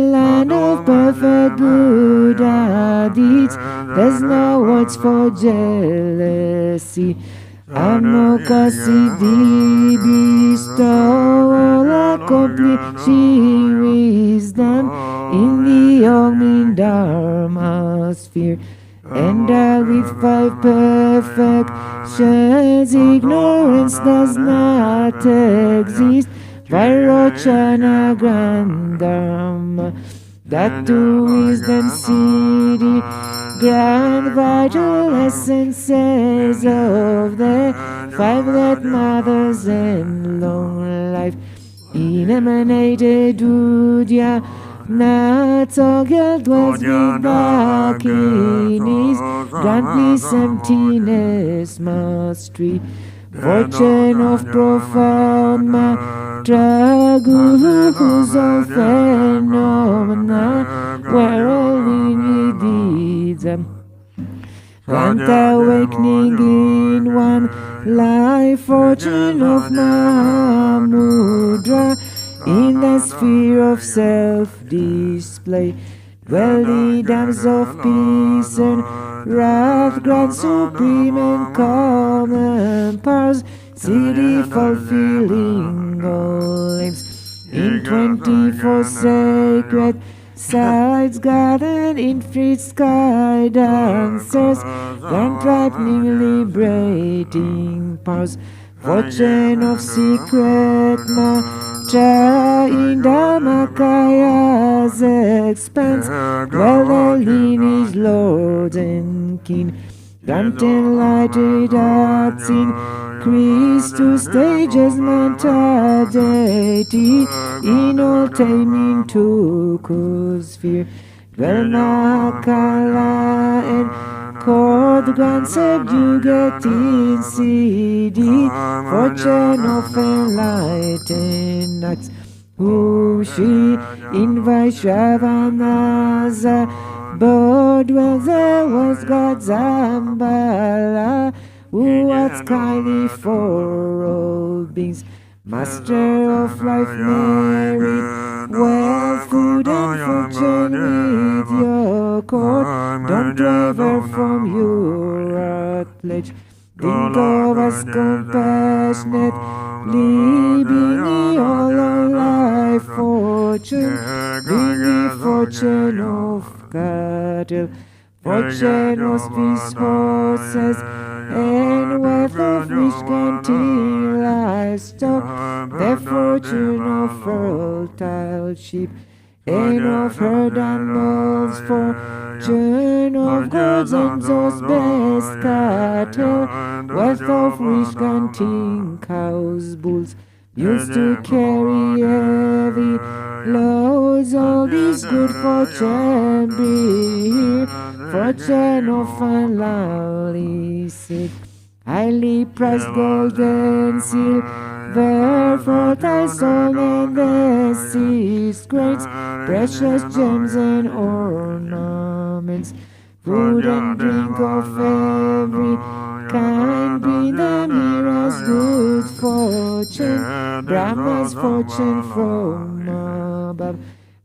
land of perfect Buddha deeds. There's no words for jealousy. Amoka Siddhi bestow all accomplishing wisdom in the Om Dharma sphere. Endowed with 5 perfections, ignorance does not exist. Vairochana grand dharma, that to wisdom city, grand vital essences of the 5 that mothers and long life. Eliminated Udya, not so girl dwells with Dakinis, grant bliss, emptiness, mastery, fortune of profound mantra, gurus of phenomena, where all we need is grant awakening in one life, fortune of Mahamudra, in the sphere of self-display, dwell the dams of peace and wrath grant supreme and common powers, city fulfilling all aims. In 24 sacred sides gathered in free sky dancers, grant ripening liberating powers. Fortune of secret mantra in Dharmakaya's expanse, dwell the lineage lords and king, grant enlightened arts in Christus stages manta deity, in all taming to sphere, dwell Makala and chord grant subjugating CD, fortune of enlightened acts, who she invites Shravanasa, abode where there was God Zambala, who was kindly for all beings, master of life, merit, wealth, food, and fortune with your court. Don't waver from your pledge. Think of us compassionately, bring me all our life fortune, bring me fortune of cattle, fortune of peace horses, and wealth of rich canteen livestock, the fortune of fertile sheep, and of herd animals, fortune of gods and those best cattle, wealth of rich canteen cows, bulls, used to carry heavy loads. All this good fortune be here, fortune of unlovely seed, highly priced gold and silver, fertile soil and the seeds, grains, precious gems and ornaments, food and drink of every kind, bring them here as good fortune, Brahma's fortune from above.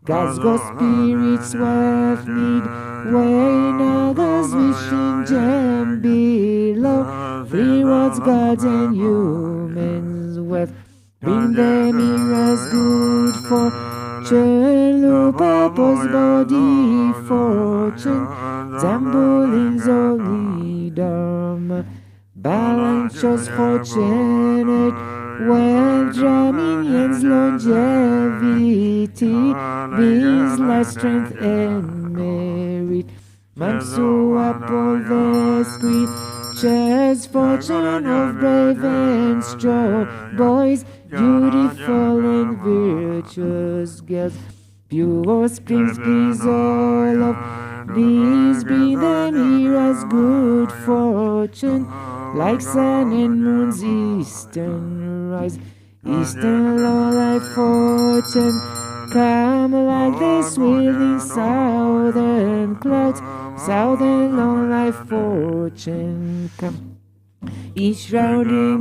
God's good spirits wealth need, way Nagas wishing gem below, free words, gods and humans wealth, bring them here as good fortune, Lupapo's body fortune, Zambulins only dharma, Balanchos fortunate, well Draminians longevity, beings life, strength and merit, Mansu upon the creatures, fortune of brave and strong boys, beautiful and virtuous girls, pure springs, please all of these, bring them here as good fortune, like sun and moon's eastern rise, eastern low life fortune, come like the swirling southern clouds, southern low life fortune come, each shrouding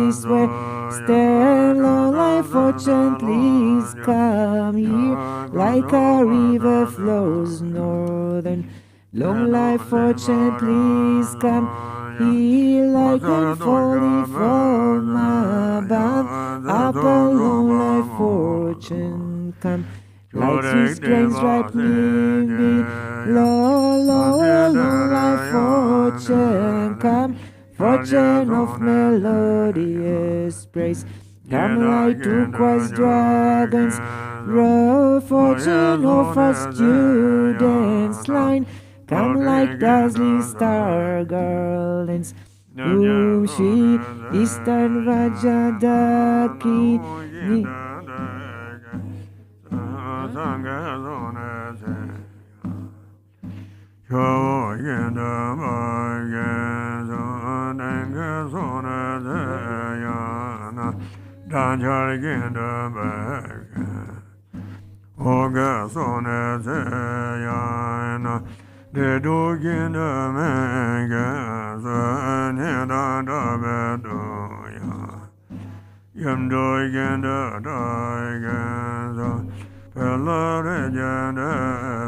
mist, western low life fortune, please come here, like a river flows northern, long life fortune, please come here, like a falling from above, up a long life fortune come, like sweet grains ripening below, lower long life fortune come, fortune of melodious praise, come like turquoise dragons, row, fortune of our students' line, come like dazzling star garlands, whom she Eastern Rajadaki de do gin de mega so ne da da be do ya yam do gin da da ga so pe la de ja de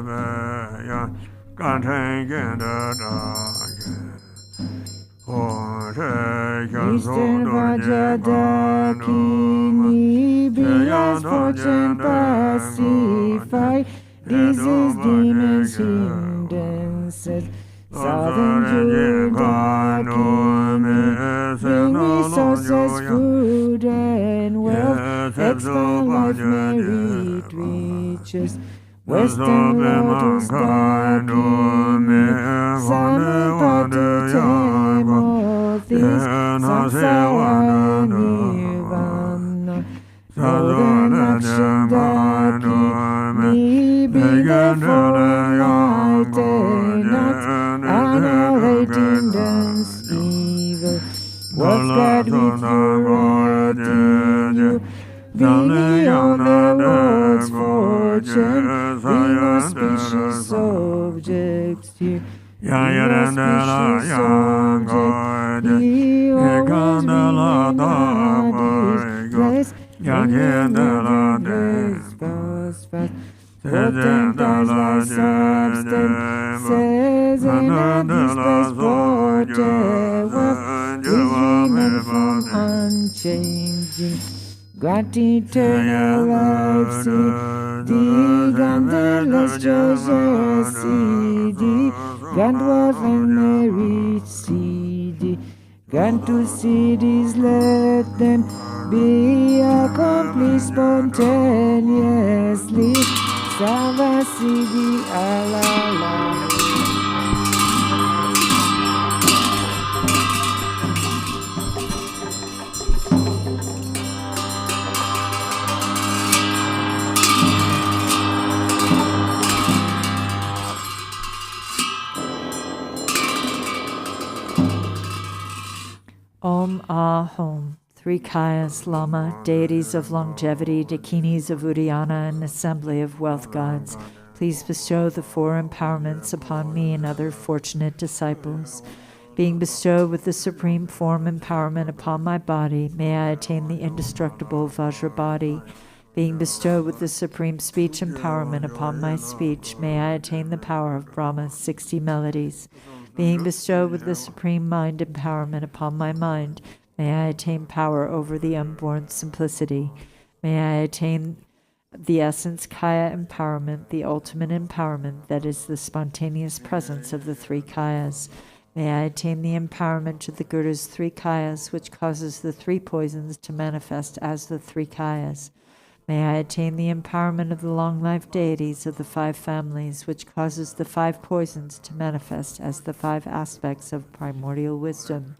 be ya 干成根的大根，红色小手 Eastern 多见干 Vajradakini, be as fortune pacified, disease, demons, hindrances. Southern Judakini, bring resources, food and wealth, expand life, merit, riches. Western Lotus Dakini, Samapati Temothis, Samsara Nirvana. Northern Akshadakini, be the four-lighted nuts, annihilating dense evil. Wealth God with your retinue, being on the Lord's fortune, being auspicious objects here. Being auspicious objects, he always being in this place, and in the place fast. Potent as thy substance says, and at this place whatever is remain from unchanging. Grant eternal life, CD, grant endless treasures, CD, grant wealth and merit, CD, grant to CDs, let them be accomplished spontaneously. Sava CD, alala. Om Ahom, three Kayas, Lama, deities of longevity, Dakinis of Uddiyana, and assembly of wealth gods, please bestow the four empowerments upon me and other fortunate disciples. Being bestowed with the supreme form empowerment upon my body, may I attain the indestructible Vajra body. Being bestowed with the supreme speech empowerment upon my speech, may I attain the power of Brahma's 60 melodies. Being bestowed with the supreme mind empowerment upon my mind, may I attain power over the unborn simplicity. May I attain the essence Kaya empowerment, the ultimate empowerment that is the spontaneous presence of the three Kayas. May I attain the empowerment to the Guru's three Kayas, which causes the three poisons to manifest as the three Kayas. May I attain the empowerment of the long-life deities of the five families, which causes the five poisons to manifest as the five aspects of primordial wisdom.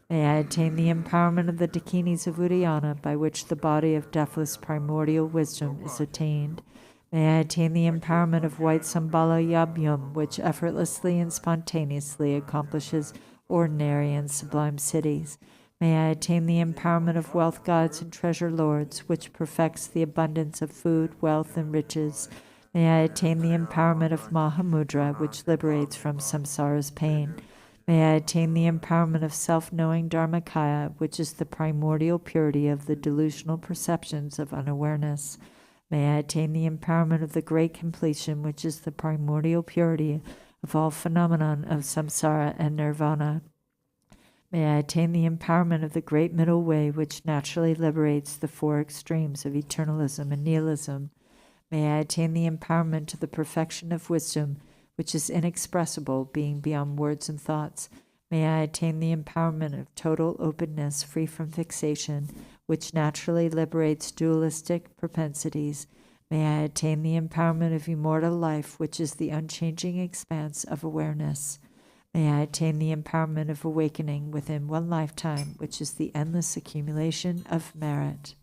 May I attain the empowerment of the Dakinis of Uddiyana, by which the body of deathless primordial wisdom is attained. May I attain the empowerment of white Sambala Yabyum, which effortlessly and spontaneously accomplishes ordinary and sublime cities. May I attain the empowerment of wealth gods and treasure lords, which perfects the abundance of food, wealth, and riches. May I attain the empowerment of Mahamudra, which liberates from samsara's pain. May I attain the empowerment of self-knowing Dharmakaya, which is the primordial purity of the delusional perceptions of unawareness. May I attain the empowerment of the great completion, which is the primordial purity of all phenomenon of samsara and nirvana. May I attain the empowerment of the great middle way, which naturally liberates the four extremes of eternalism and nihilism. May I attain the empowerment to the perfection of wisdom, which is inexpressible, being beyond words and thoughts. May I attain the empowerment of total openness, free from fixation, which naturally liberates dualistic propensities. May I attain the empowerment of immortal life, which is the unchanging expanse of awareness. May I attain the empowerment of awakening within one lifetime, which is the endless accumulation of merit.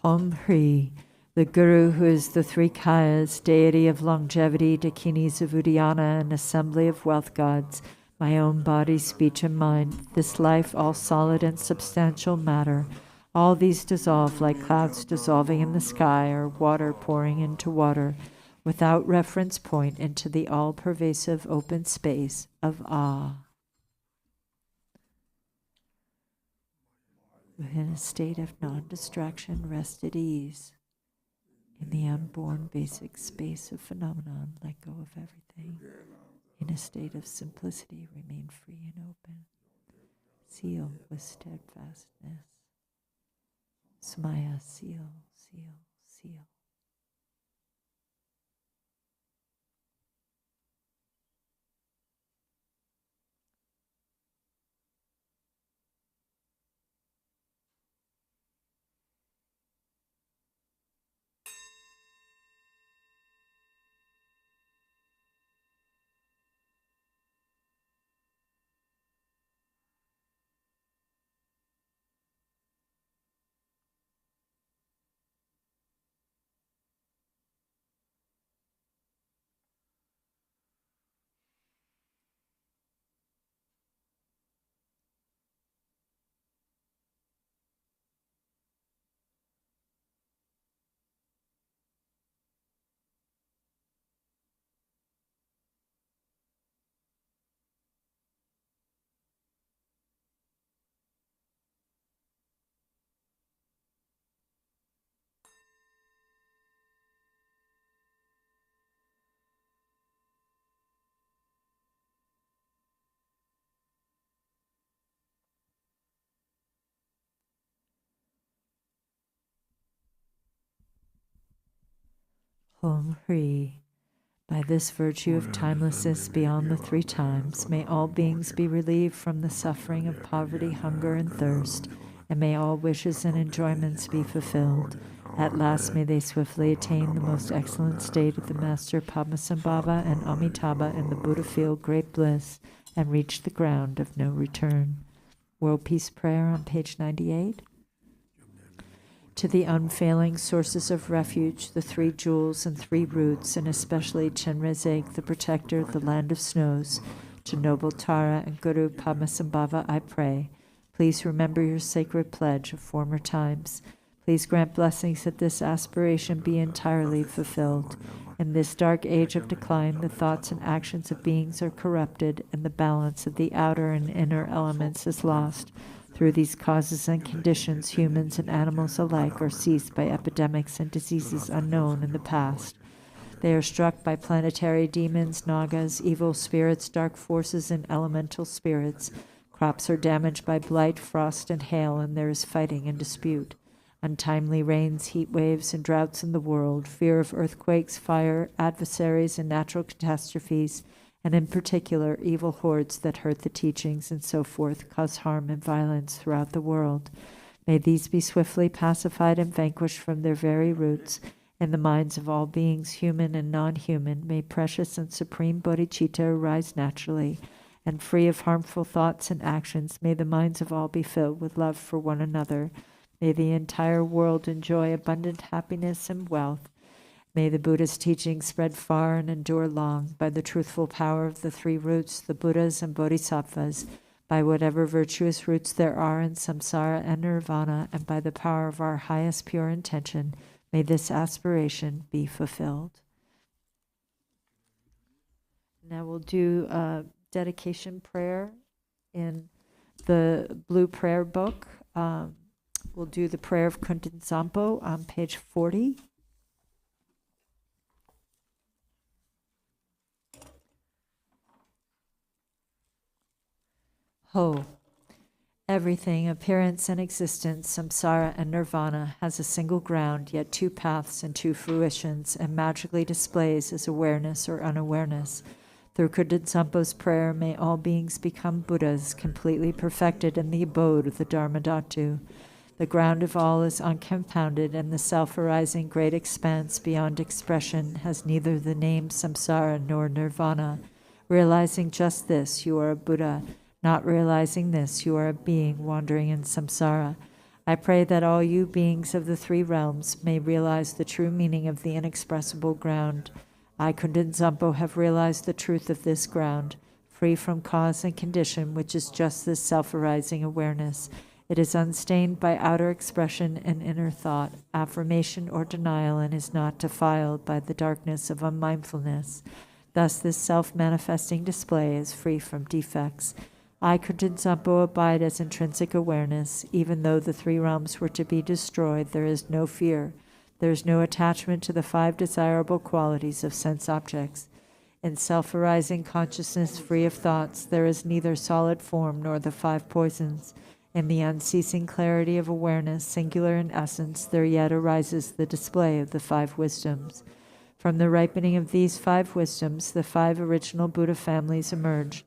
Om Hri, the Guru who is the three Kayas, deity of longevity, Dakinis of Uddiyana, and assembly of wealth gods, my own body, speech, and mind, this life, all solid and substantial matter, all these dissolve like clouds dissolving in the sky or water pouring into water, without reference point into the all-pervasive open space of awe. Within a state of non-distraction, rest at ease. In the unborn basic space of phenomenon, let go of everything. In a state of simplicity, remain free and open. Seal with steadfastness. Smaya, seal, seal, seal. Hong Hui. By this virtue of timelessness beyond the three times, may all beings be relieved from the suffering of poverty, hunger, and thirst, and may all wishes and enjoyments be fulfilled. At last may they swiftly attain the most excellent state of the Master Padmasambhava and Amitabha in the Buddha field great bliss, and reach the ground of no return. World Peace Prayer on page 98. To the unfailing sources of refuge, the three jewels and three roots, and especially Chenrezig, the protector of the land of snows, to noble Tara and Guru Padmasambhava, I pray. Please remember your sacred pledge of former times. Please grant blessings that this aspiration be entirely fulfilled. In this dark age of decline, the thoughts and actions of beings are corrupted, and the balance of the outer and inner elements is lost. Through these causes and conditions, humans and animals alike are seized by epidemics and diseases unknown in the past. They are struck by planetary demons, nagas, evil spirits, dark forces, and elemental spirits. Crops are damaged by blight, frost, and hail, and there is fighting and dispute. Untimely rains, heat waves, and droughts in the world, fear of earthquakes, fire, adversaries, and natural catastrophes, and in particular, evil hordes that hurt the teachings and so forth, cause harm and violence throughout the world. May these be swiftly pacified and vanquished from their very roots. In the minds of all beings, human and non-human, may precious and supreme bodhicitta arise naturally, and free of harmful thoughts and actions, may the minds of all be filled with love for one another. May the entire world enjoy abundant happiness and wealth. May the Buddha's teachings spread far and endure long by the truthful power of the three roots, the Buddhas and Bodhisattvas, by whatever virtuous roots there are in samsara and nirvana, and by the power of our highest pure intention, may this aspiration be fulfilled. Now we'll do a dedication prayer in the blue prayer book. We'll do the prayer of Kunten Zampo on page 40. Ho. Everything, appearance and existence, samsara and nirvana, has a single ground, yet two paths and two fruitions, and magically displays as awareness or unawareness. Through Kunten Zampo's prayer, may all beings become Buddhas, completely perfected in the abode of the Dharmadhatu. The ground of all is uncompounded, and the self-arising great expanse beyond expression has neither the name samsara nor nirvana. Realizing just this, you are a Buddha. Not realizing this, you are a being wandering in samsara. I pray that all you beings of the three realms may realize the true meaning of the inexpressible ground. I, Kunten Zampo, have realized the truth of this ground. free from cause and condition, which is just this self-arising awareness. It is unstained by outer expression and inner thought, affirmation, or denial, and is not defiled by the darkness of unmindfulness. Thus, this self-manifesting display is free from defects. I, Kirtan Sampo, abide as intrinsic awareness. Even though the three realms were to be destroyed, there is no fear. There is no attachment to the five desirable qualities of sense objects. In self-arising consciousness free of thoughts, there is neither solid form nor the five poisons. In the unceasing clarity of awareness, singular in essence, there yet arises the display of the five wisdoms. From the ripening of these five wisdoms, the five original Buddha families emerge,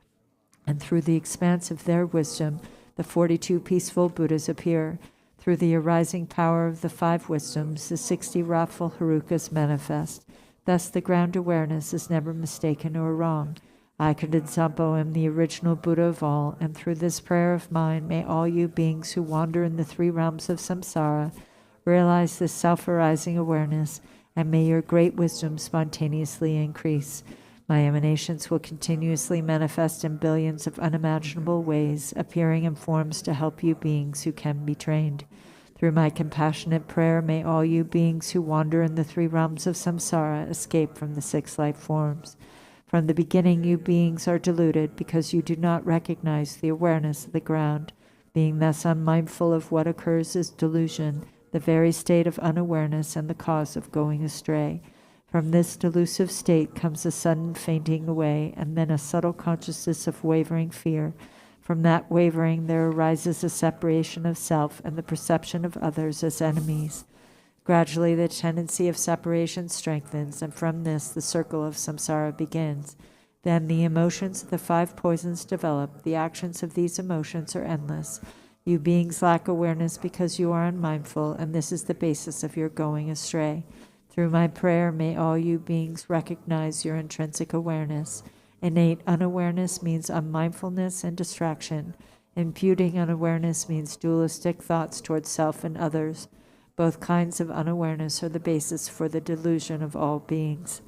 and through the expanse of their wisdom, the 42 peaceful Buddhas appear. Through the arising power of the five wisdoms, the 60 wrathful Harukas manifest. Thus the ground awareness is never mistaken or wrong. I, Kirtan Sampo, am the original Buddha of all, and through this prayer of mine, may all you beings who wander in the three realms of samsara realize this self-arising awareness, and may your great wisdom spontaneously increase. My emanations will continuously manifest in billions of unimaginable ways, appearing in forms to help you beings who can be trained. Through my compassionate prayer, may all you beings who wander in the three realms of samsara escape from the six life forms. From the beginning, you beings are deluded because you do not recognize the awareness of the ground. Being thus unmindful of what occurs is delusion, the very state of unawareness and the cause of going astray. From this delusive state comes a sudden fainting away, and then a subtle consciousness of wavering fear. From that wavering there arises a separation of self and the perception of others as enemies. Gradually the tendency of separation strengthens, and from this the circle of samsara begins. Then the emotions of the five poisons develop. The actions of these emotions are endless. You beings lack awareness because you are unmindful, and this is the basis of your going astray. Through my prayer, may all you beings recognize your intrinsic awareness. Innate unawareness means unmindfulness and distraction. Imputing unawareness means dualistic thoughts towards self and others. Both kinds of unawareness are the basis for the delusion of all beings.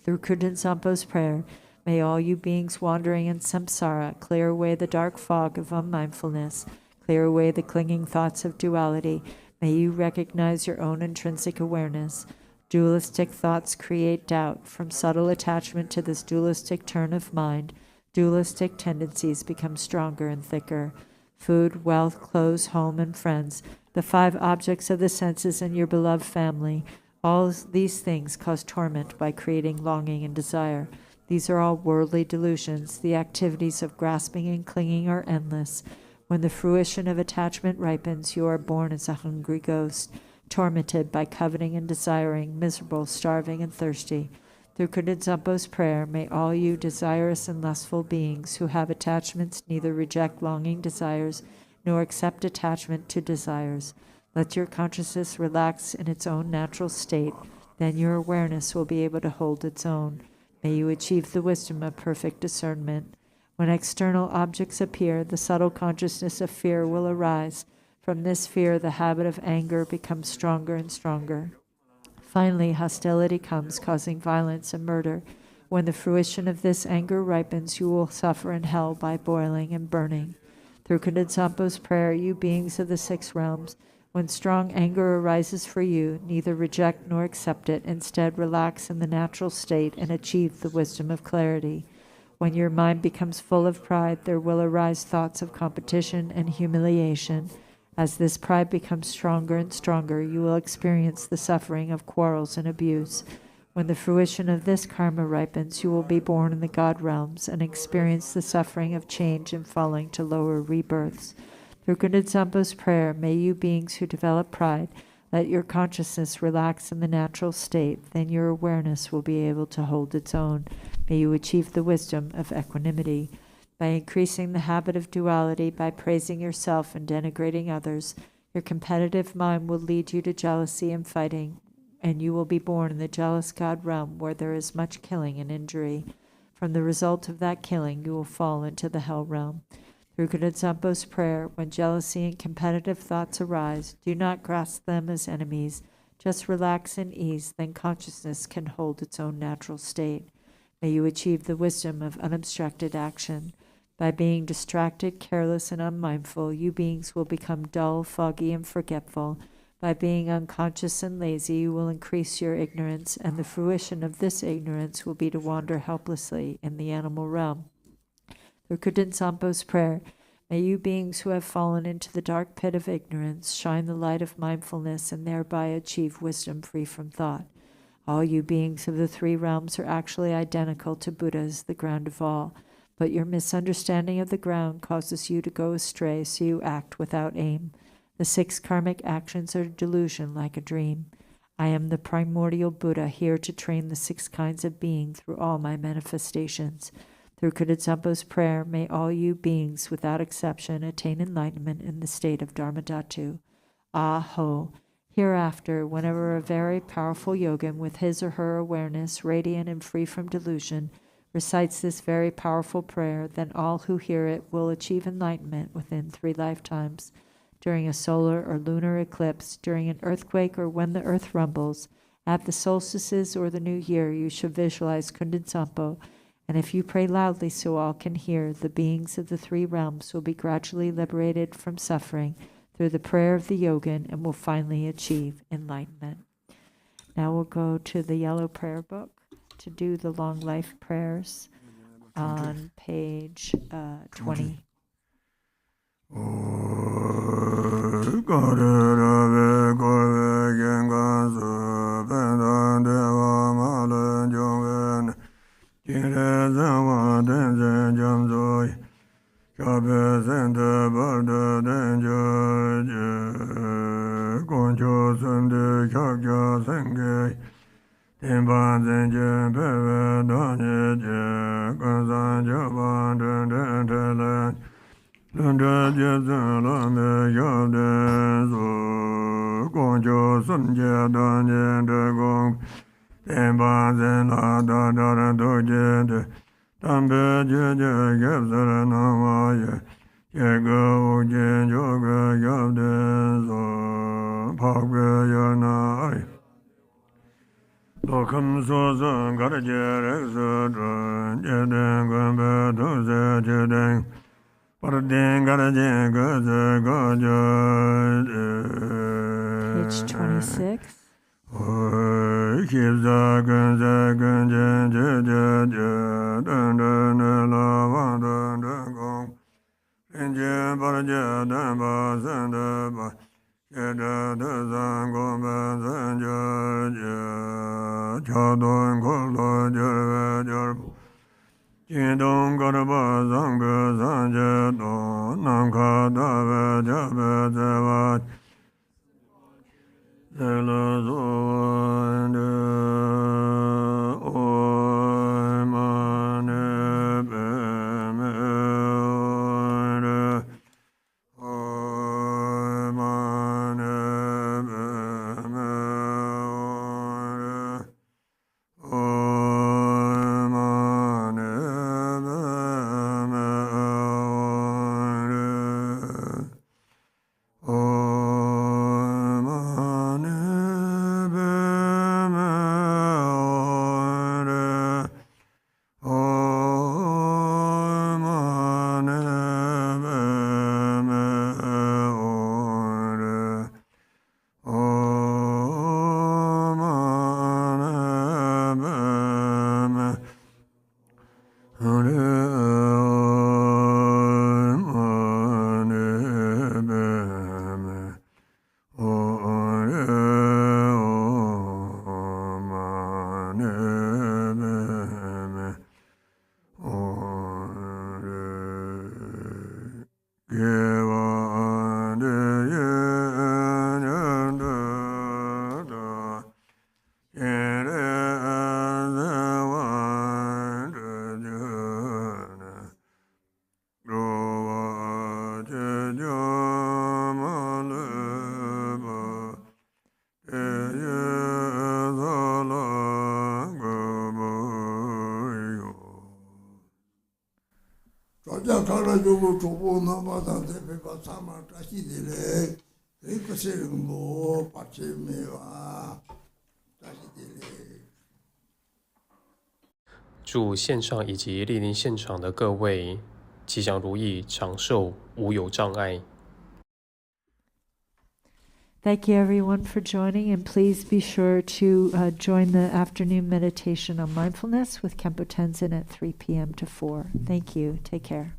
Through Kirtan Sampo's prayer, may all you beings wandering in samsara clear away the dark fog of unmindfulness, clear away the clinging thoughts of duality. May you recognize your own intrinsic awareness. Dualistic thoughts create doubt. From subtle attachment to this dualistic turn of mind, dualistic tendencies become stronger and thicker. Food, wealth, clothes, home, and friends, the five objects of the senses and your beloved family, all these things cause torment by creating longing and desire. These are all worldly delusions. The activities of grasping and clinging are endless. When the fruition of attachment ripens, you are born as a hungry ghost, tormented by coveting and desiring, miserable, starving, and thirsty. Through Kirtan Sampo's prayer, may all you desirous and lustful beings who have attachments neither reject longing desires nor accept attachment to desires. Let your consciousness relax in its own natural state. Then your awareness will be able to hold its own. May you achieve the wisdom of perfect discernment. When external objects appear, the subtle consciousness of fear will arise. From this fear, the habit of anger becomes stronger and stronger. Finally, hostility comes, causing violence and murder. When the fruition of this anger ripens, you will suffer in hell by boiling and burning. Through Kirtan Sampo's prayer, you beings of the six realms, when strong anger arises for you, neither reject nor accept it. Instead, relax in the natural state and achieve the wisdom of clarity. When your mind becomes full of pride, there will arise thoughts of competition and humiliation. As this pride becomes stronger and stronger, you will experience the suffering of quarrels and abuse. When the fruition of this karma ripens, you will be born in the God realms and experience the suffering of change and falling to lower rebirths. Through Kirtan Sampo's prayer, may you beings who develop pride, let your consciousness relax in the natural state. Then your awareness will be able to hold its own. May you achieve the wisdom of equanimity. By increasing the habit of duality, by praising yourself and denigrating others, your competitive mind will lead you to jealousy and fighting, and you will be born in the jealous God realm where there is much killing and injury. From the result of that killing, you will fall into the hell realm. Through Kirtan Sampo's prayer, when jealousy and competitive thoughts arise, do not grasp them as enemies. Just relax and ease, then consciousness can hold its own natural state. May you achieve the wisdom of unobstructed action. By being distracted, careless, and unmindful, you beings will become dull, foggy, and forgetful. By being unconscious and lazy, you will increase your ignorance, and the fruition of this ignorance will be to wander helplessly in the animal realm. Through Kudin Sampo's prayer, may you beings who have fallen into the dark pit of ignorance shine the light of mindfulness and thereby achieve wisdom free from thought. All you beings of the three realms are actually identical to Buddhas, the ground of all, but your misunderstanding of the ground causes you to go astray, so you act without aim. The 6 karmic actions are delusion like a dream. I am the primordial Buddha, here to train the 6 kinds of being through all my manifestations. Through Kudetsampo's prayer, may all you beings, without exception, attain enlightenment in the state of Dharmadhatu. Ah-ho! Hereafter, whenever a very powerful yogin with his or her awareness radiant and free from delusion recites this very powerful prayer, then all who hear it will achieve enlightenment within 3 lifetimes. During a solar or lunar eclipse, during an earthquake, or when the earth rumbles, at the solstices or the new year, you should visualize Kundin Sampo, and if you pray loudly so all can hear, the beings of the 3 realms will be gradually liberated from suffering through the prayer of the yogin and will finally achieve enlightenment. Now we'll go to the yellow prayer book to do the long life prayers on page 20. Page 26. 祝线上以及莅临现场的各位吉祥如意、长寿、无有障碍。Thank you, everyone, for joining, and please be sure to join the afternoon meditation on mindfulness with Kempo Tenzin at 3 p.m. to 4. Thank you. Take care.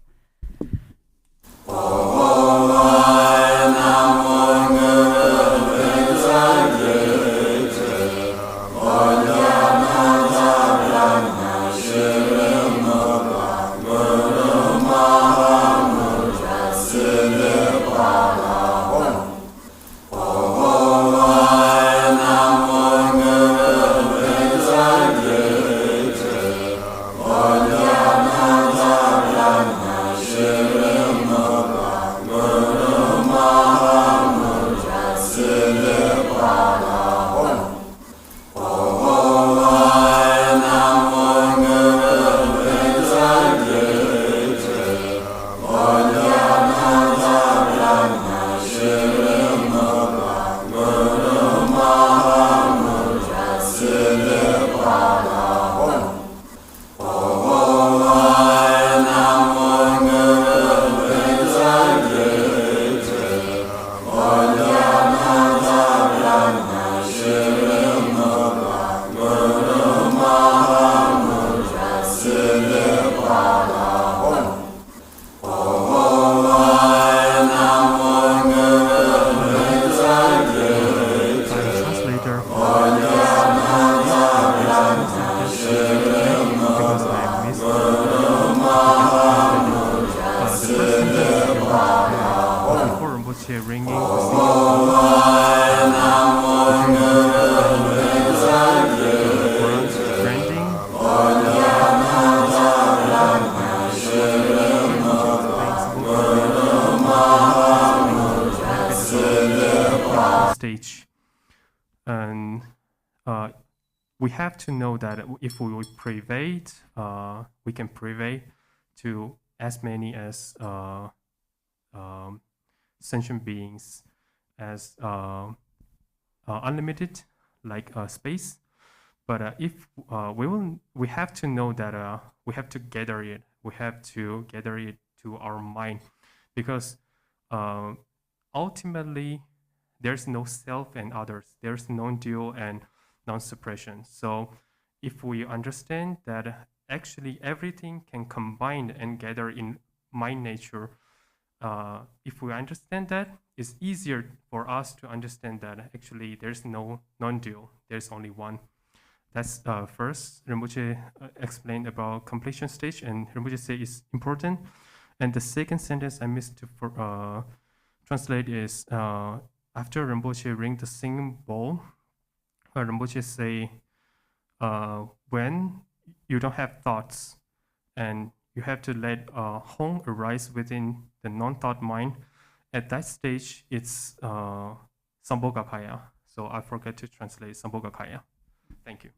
Stage, and we have to know that if we prevail, we can prevail to as many as sentient beings as unlimited, like space. But if we have to know that we have to gather it. We have to gather it to our mind, because ultimately there's no self and others. There's non-dual and non-suppression. So if we understand that actually everything can combine and gather in mind nature, if we understand that, it's easier for us to understand that actually there's no non-dual. There's only one. That's first, Rinpoche explained about completion stage, and Rinpoche say it's important. And the second sentence I missed to translate is, after Rinpoche ring the singing bowl, Rinpoche say, when you don't have thoughts and you have to let Hong arise within the non-thought mind, at that stage, it's Sambhogakaya. So I forget to translate Sambhogakaya. Thank you.